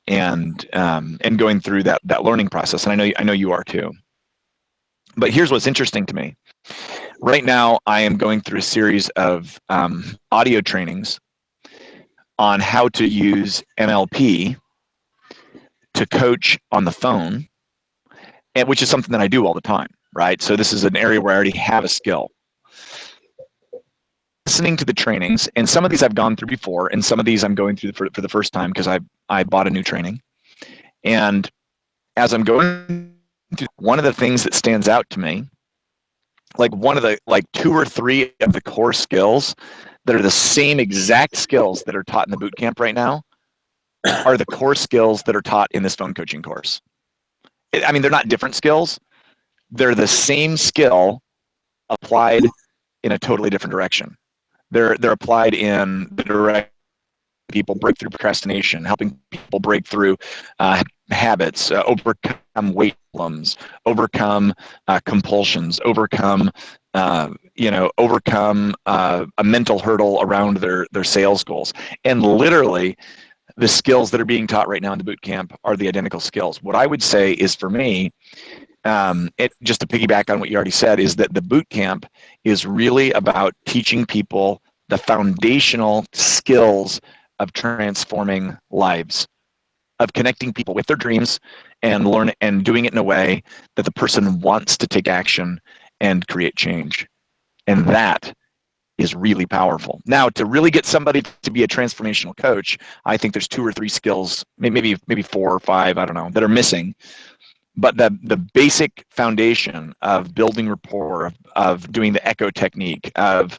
and going through that learning process. And I know you are too. But here's what's interesting to me. Right now, I am going through a series of audio trainings on how to use NLP to coach on the phone, and which is something that I do all the time, right? So this is an area where I already have a skill. Listening to the trainings, and some of these I've gone through before, and some of these I'm going through for the first time because I bought a new training. And as I'm going through, one of the things that stands out to me, like one of the 2 or 3 of the core skills that are the same exact skills that are taught in the boot camp right now, are the core skills that are taught in this phone coaching course. I mean, they're not different skills. They're the same skill applied in a totally different direction. They're applied in the direction people break through procrastination, helping people break through habits, overcome weight problems, overcome compulsions, overcome a mental hurdle around their sales goals. And literally, the skills that are being taught right now in the boot camp are the identical skills. What I would say is, for me, just to piggyback on what you already said, is that the boot camp is really about teaching people the foundational skills of transforming lives, of connecting people with their dreams and doing it in a way that the person wants to take action and create change. And that is really powerful. Now, to really get somebody to be a transformational coach, I think there's 2 or 3 skills, maybe 4 or 5, I don't know, that are missing. But the basic foundation of building rapport, of doing the echo technique, of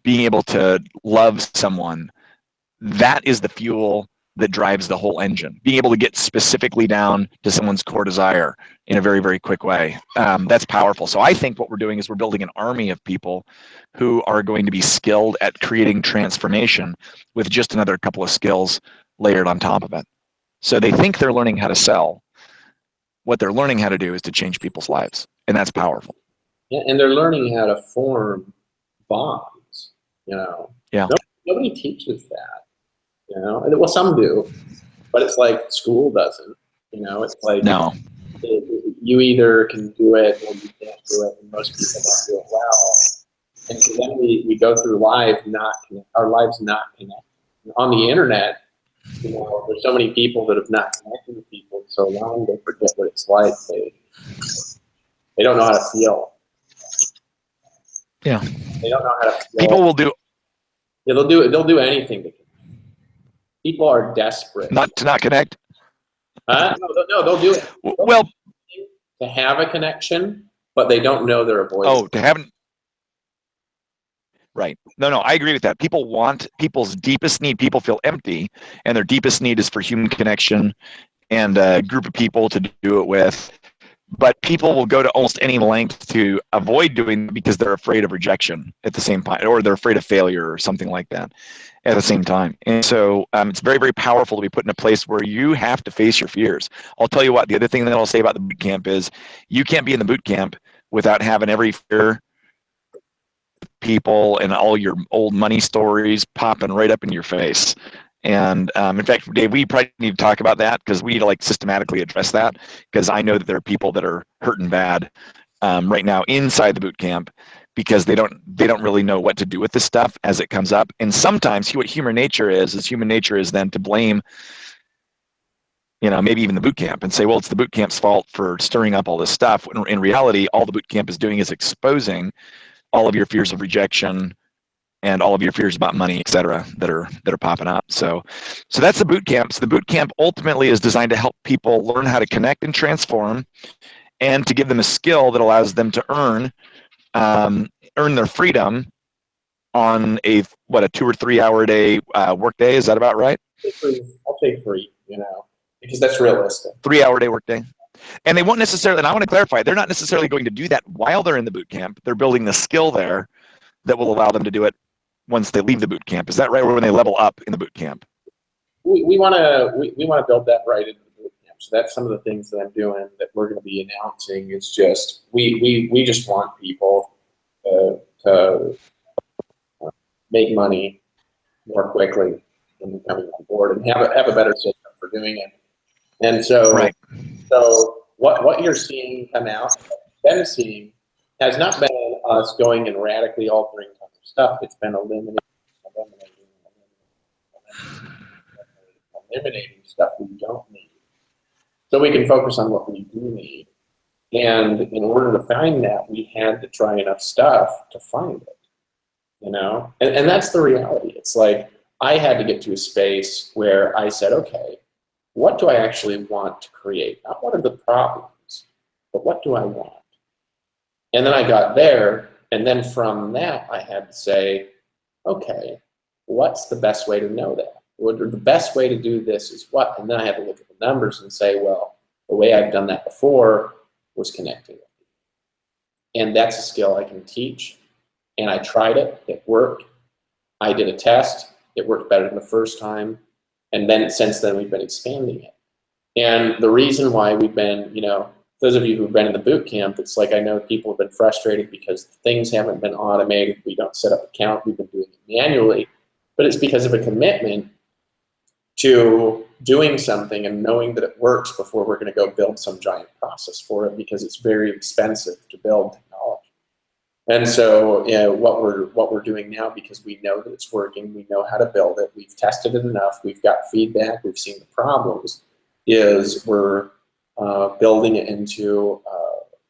being able to love someone, that is the fuel that drives the whole engine. Being able to get specifically down to someone's core desire in a very, very quick way. That's powerful. So I think what we're doing is we're building an army of people who are going to be skilled at creating transformation with just another couple of skills layered on top of it. So they think they're learning how to sell, what they're learning how to do is to change people's lives, and that's powerful. Yeah, and they're learning how to form bonds. You know, Yeah. nobody teaches that. You know, well, some do, but it's like school doesn't. You know, it's like No. You either can do it or you can't do it, and most people don't do it well. And so then we go through our lives not connected. On the internet, you know, there's so many people that have not connected with people in so long, they forget what it's like. They don't know how to feel. Yeah. They don't know how to feel. People will do. Yeah, they'll do anything to connect. People are desperate. Not connect. No, they'll do it. Well, to have a connection, but they don't know they're avoiding. Oh, to have. Right. No, I agree with that. People want people's deepest need. People feel empty, and their deepest need is for human connection and a group of people to do it with. But people will go to almost any length to avoid doing it because they're afraid of rejection at the same time, or they're afraid of failure or something like that at the same time. And so it's very, very powerful to be put in a place where you have to face your fears. I'll tell you what, the other thing that I'll say about the boot camp is you can't be in the boot camp without having every fear, people, and all your old money stories popping right up in your face. And in fact, Dave, we probably need to talk about that because we need to like systematically address that, because I know that there are people that are hurting bad right now inside the boot camp because they don't really know what to do with this stuff as it comes up. And sometimes what human nature is then to blame, you know, maybe even the boot camp and say, well, it's the boot camp's fault for stirring up all this stuff. When in reality, all the boot camp is doing is exposing all of your fears of rejection and all of your fears about money, et cetera, that are popping up. So that's the boot camp. So the boot camp ultimately is designed to help people learn how to connect and transform, and to give them a skill that allows them to earn their freedom on a 2 or 3 hour a day work day. Is that about right? I'll say free, you know, because that's realistic. 3 hour day work day. And they won't necessarily, and I want to clarify, they're not necessarily going to do that while they're in the boot camp. They're building the skill there that will allow them to do it once they leave the boot camp. Is that right? Or when they level up in the boot camp? We want to build that right into the boot camp. So that's some of the things that I'm doing that we're going to be announcing. It's just we just want people to make money more quickly when coming on board and have a better system for doing it. And so, right. So what you're seeing come out, been seeing, has not been us going and radically altering tons of stuff. It's been eliminating stuff we don't need, so we can focus on what we do need. And in order to find that, we had to try enough stuff to find it, you know. And that's the reality. It's like I had to get to a space where I said, okay, what do I actually want to create? Not what are the problems, but what do I want? And then I got there, and then from that, I had to say, okay, what's the best way to know that? The best way to do this is what? And then I had to look at the numbers and say, well, the way I've done that before was connecting. And that's a skill I can teach. And I tried it. It worked. I did a test. It worked better than the first time. And then since then, we've been expanding it. And the reason why we've been, you know, those of you who've been in the boot camp, it's like I know people have been frustrated because things haven't been automated. We don't set up account. We've been doing it manually. But it's because of a commitment to doing something and knowing that it works before we're going to go build some giant process for it, because it's very expensive to build technology. And so, you know, what we're doing now, because we know that it's working, we know how to build it, we've tested it enough, we've got feedback, we've seen the problems, is we're building it into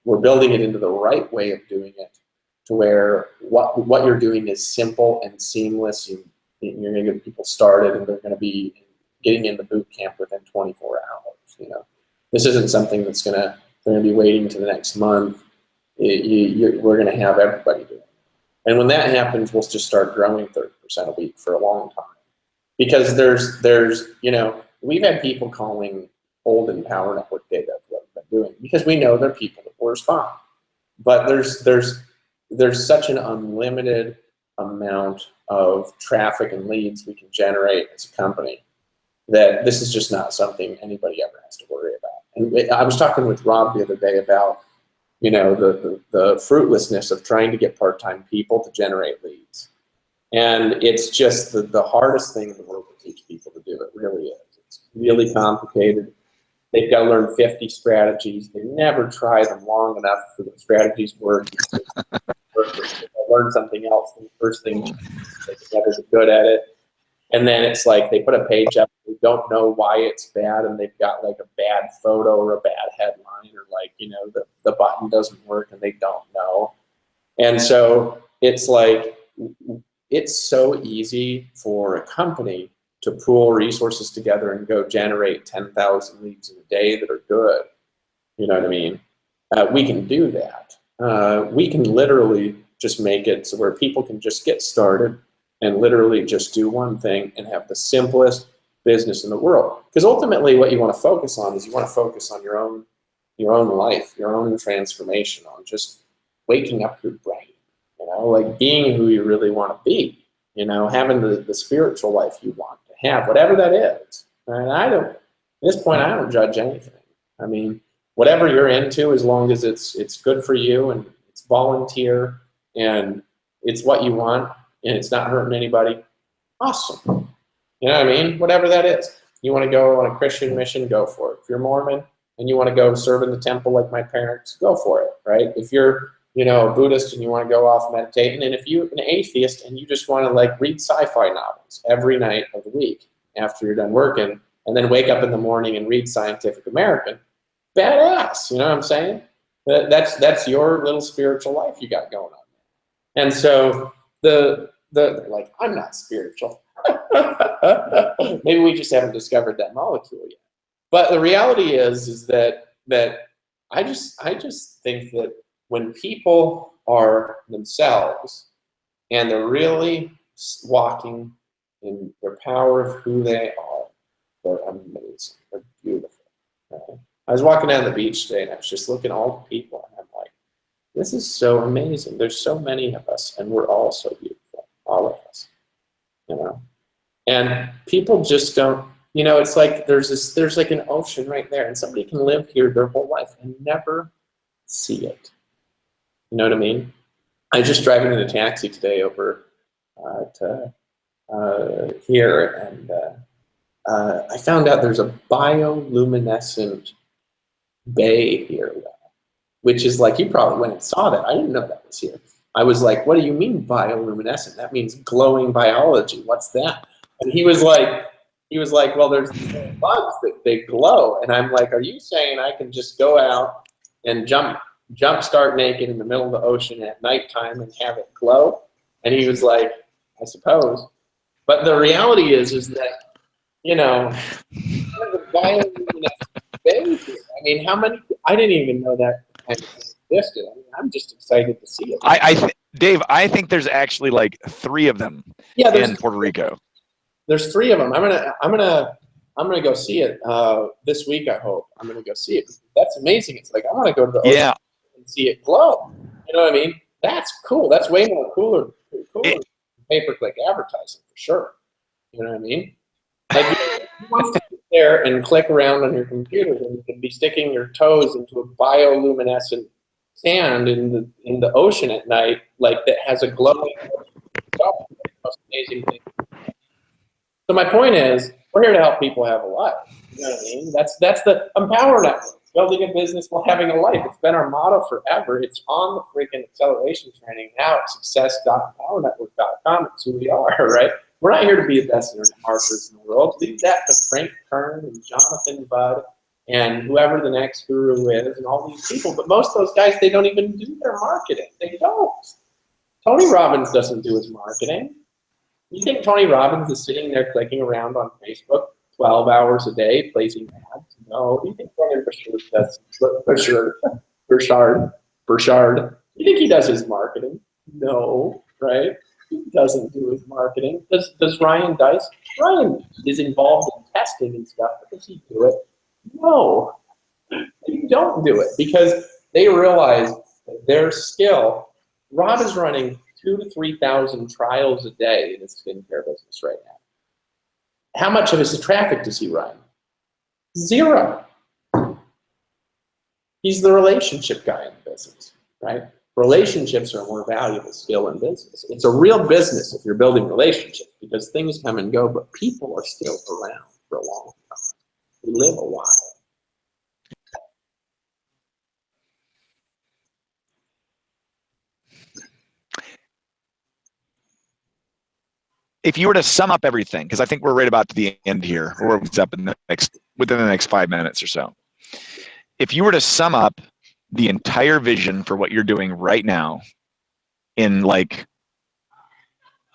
the right way of doing it, to where what you're doing is simple and seamless. You're going to get people started, and they're going to be getting in the boot camp within 24 hours. You know, this isn't something that's they're going to be waiting to the next month. We're going to have everybody do it. And when that happens, we'll just start growing 30% a week for a long time. Because there's you know, we've had people calling old and Power Network data of what we've been doing, because we know there are people that will respond. But there's such an unlimited amount of traffic and leads we can generate as a company that this is just not something anybody ever has to worry about. And I was talking with Rob the other day about, you know, the fruitlessness of trying to get part-time people to generate leads. And it's just the hardest thing in the world to teach people to do. It really is. It's really complicated. They've got to learn 50 strategies. They never try them long enough for the strategies work. Learn something else. The first thing, they never be good at it. And then it's like they put a page up, they don't know why it's bad, and they've got like a bad photo or a bad headline, or like, you know, the button doesn't work and they don't know. And so it's like, it's so easy for a company to pool resources together and go generate 10,000 leads in a day that are good. You know what I mean? We can do that. We can literally just make it so where people can just get started and literally just do one thing and have the simplest business in the world. Because ultimately what you want to focus on is you want to focus on your own life, your own transformation, on just waking up your brain, you know, like being who you really want to be, you know, having the spiritual life you want to have, whatever that is. And at this point, I don't judge anything. I mean, whatever you're into, as long as it's good for you and it's volunteer and it's what you want, and it's not hurting anybody, awesome. You know what I mean? Whatever that is. You want to go on a Christian mission, go for it. If you're Mormon and you want to go serve in the temple like my parents, go for it, right? If you're, you know, a Buddhist and you want to go off meditating, and if you're an atheist and you just want to like read sci-fi novels every night of the week after you're done working, and then wake up in the morning and read Scientific American, badass, you know what I'm saying? That's your little spiritual life you got going on. And so they're like, I'm not spiritual. Maybe we just haven't discovered that molecule yet. But the reality is that I just think that when people are themselves and they're really walking in their power of who they are, they're amazing. They're beautiful. Right? I was walking down the beach today and I was just looking at all the people and I'm like, this is so amazing. There's so many of us and we're all so beautiful, all of us, you know. And people just don't, you know, it's like there's like an ocean right there and somebody can live here their whole life and never see it. You know what I mean? I was just driving in a taxi today over to here, and I found out there's a bioluminescent bay here, which is like, you probably went and saw that. I didn't know that was here. I was like, what do you mean bioluminescent? That means glowing biology. What's that? And he was like, well, there's bugs that they glow. And I'm like, are you saying I can just go out and jump start naked in the middle of the ocean at nighttime and have it glow? And he was like, I suppose. But the reality is that, you know, the bioluminescent baby. I mean, how many? I didn't even know that existed. I mean, I'm just excited to see it. Dave, I think there's actually like 3 of them in Puerto Rico. There's 3 of them. I'm gonna go see it this week. I hope I'm gonna go see it. That's amazing. It's like I want to go to the ocean and see it glow. You know what I mean? That's cool. That's way more cooler than pay-per-click advertising for sure. You know what I mean? Like you want to sit there and click around on your computer, and you can be sticking your toes into a bioluminescent sand in the ocean at night, like that has a glowing. Most amazing thing. So my point is, we're here to help people have a life. You know what I mean? That's the Empower Network. Building a business while having a life. It's been our motto forever. It's on the freaking acceleration training now at success.empowernetwork.com. It's who we are, right? We're not here to be the best internet marketers in the world. Leave that to Frank Kern and Jonathan Budd and whoever the next guru is and all these people. But most of those guys, they don't even do their marketing. They don't. Tony Robbins doesn't do his marketing. You think Tony Robbins is sitting there clicking around on Facebook 12 hours a day placing ads? No. You think Brian Burchard? You think he does his marketing? No, right? He doesn't do his marketing. Does Ryan Dice? Ryan is involved in testing and stuff, but does he do it? No. They don't do it because they realize that their skill. Rob is running 2,000 to 3,000 trials a day in his skincare business right now. how much of his traffic does he run? 0. He's the relationship guy in the business, right? Relationships are a more valuable skill in business. It's a real business if you're building relationships, because things come and go, but people are still around for a long time. We live a while. If you were to sum up everything, because I think we're right about to the end here, or it's up in the within the next 5 minutes or so. If you were to sum up the entire vision for what you're doing right now in like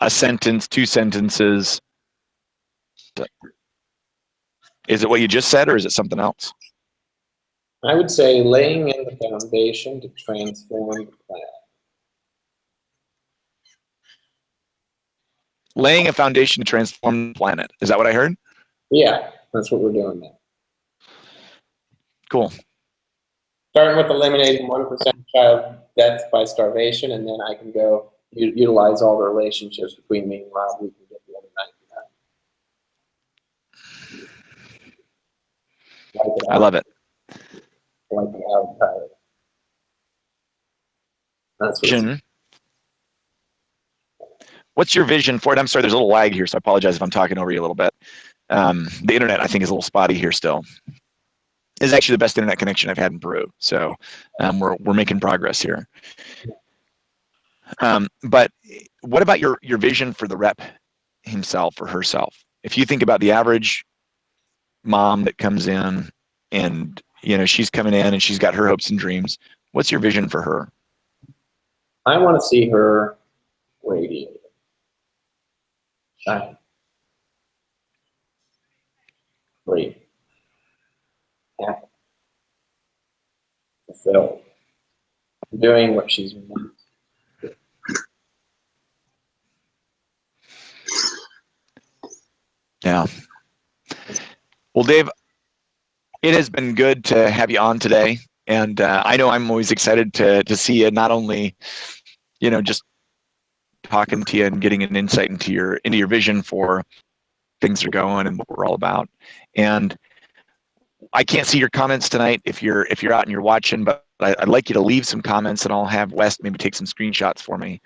a sentence, 2 sentences, is it what you just said, or is it something else? I would say laying in the foundation to transform the planet. Laying a foundation to transform the planet. Is that what I heard? Yeah, that's what we're doing now. Cool. Starting with eliminating 1% child deaths by starvation, and then I can go utilize all the relationships between me and Rob. We can get the other 99. I love it. Like an avocado. That's what What's your vision for it? I'm sorry, there's a little lag here, so I apologize if I'm talking over you a little bit. The internet, I think, is a little spotty here still. It's actually the best internet connection I've had in Peru, so we're making progress here. But what about your vision for the rep himself or herself? If you think about the average mom that comes in, and she's coming in and she's got her hopes and dreams, what's your vision for her? I want to see her radiate. Shine. Free. Happy. Fulfilled. Doing what she's meant. Yeah. Well, Dave, it has been good to have you on today, and I know I'm always excited to see you. Not only, just talking to you and getting an insight into your vision for things are going and what we're all about. And I can't see your comments tonight if you're out and you're watching, but I'd like you to leave some comments, and I'll have Wes maybe take some screenshots for me.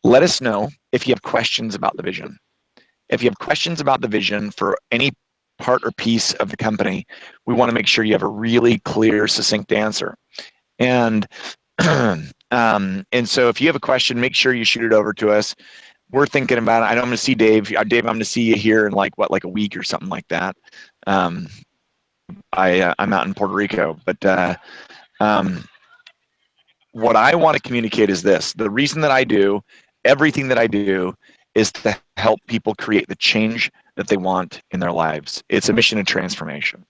Let us know if you have questions about the vision. If you have questions about the vision for any part or piece of the company, we want to make sure you have a really clear, succinct answer. And and so if you have a question, make sure you shoot it over to us. We're thinking about it. I know I'm going to see Dave. Dave, I'm going to see you here in like a week or something like that. I'm out in Puerto Rico, but what I want to communicate is this: the reason that I do everything that I do is to help people create the change that they want in their lives. It's a mission of transformation.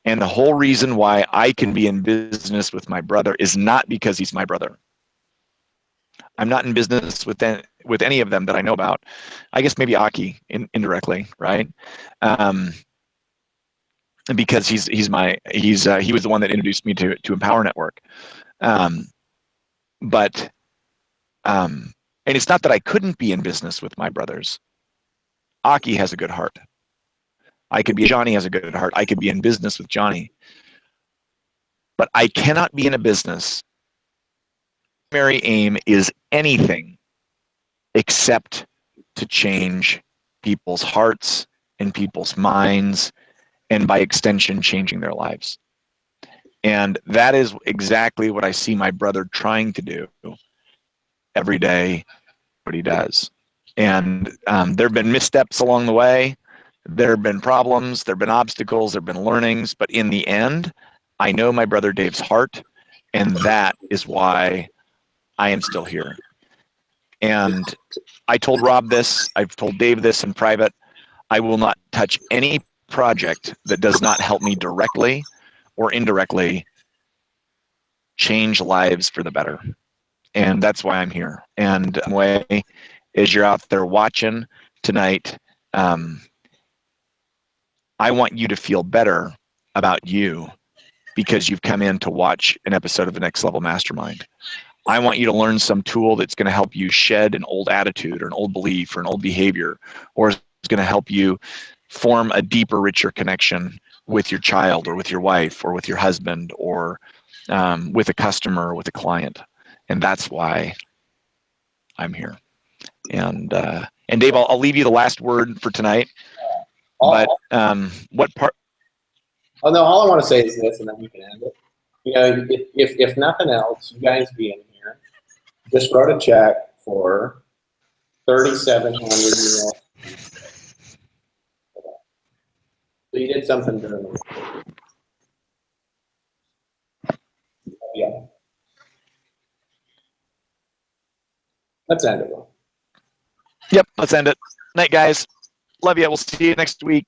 And the whole reason why I can be in business with my brother is not because he's my brother. I'm not in business with any of them that I know about. I guess maybe Aki indirectly, right? Because he was the one that introduced me to Empower Network. And it's not that I couldn't be in business with my brothers. Aki has a good heart. Johnny has a good heart. I could be in business with Johnny. But I cannot be in a business. Primary aim is anything except to change people's hearts and people's minds, and by extension, changing their lives. And that is exactly what I see my brother trying to do every day, what he does. And there have been missteps along the way. There have been problems, there have been obstacles, there have been learnings, but in the end, I know my brother Dave's heart, and that is why I am still here. And I told Rob this, I've told Dave this in private: I will not touch any project that does not help me directly or indirectly change lives for the better. And that's why I'm here. And the way is, you're out there watching tonight, I want you to feel better about you because you've come in to watch an episode of the Next Level Mastermind. I want you to learn some tool that's going to help you shed an old attitude or an old belief or an old behavior, or is going to help you form a deeper, richer connection with your child or with your wife or with your husband or with a customer or with a client. And that's why I'm here. And Dave, I'll leave you the last word for tonight. But what part? Oh no, all I want to say is this, and then we can end it. You know, if nothing else, you guys being here, just wrote a check for 3,700 euros. So you did something during the week. Yeah. Let's end it. Yep, let's end it. Night, guys. Love you. We'll see you next week.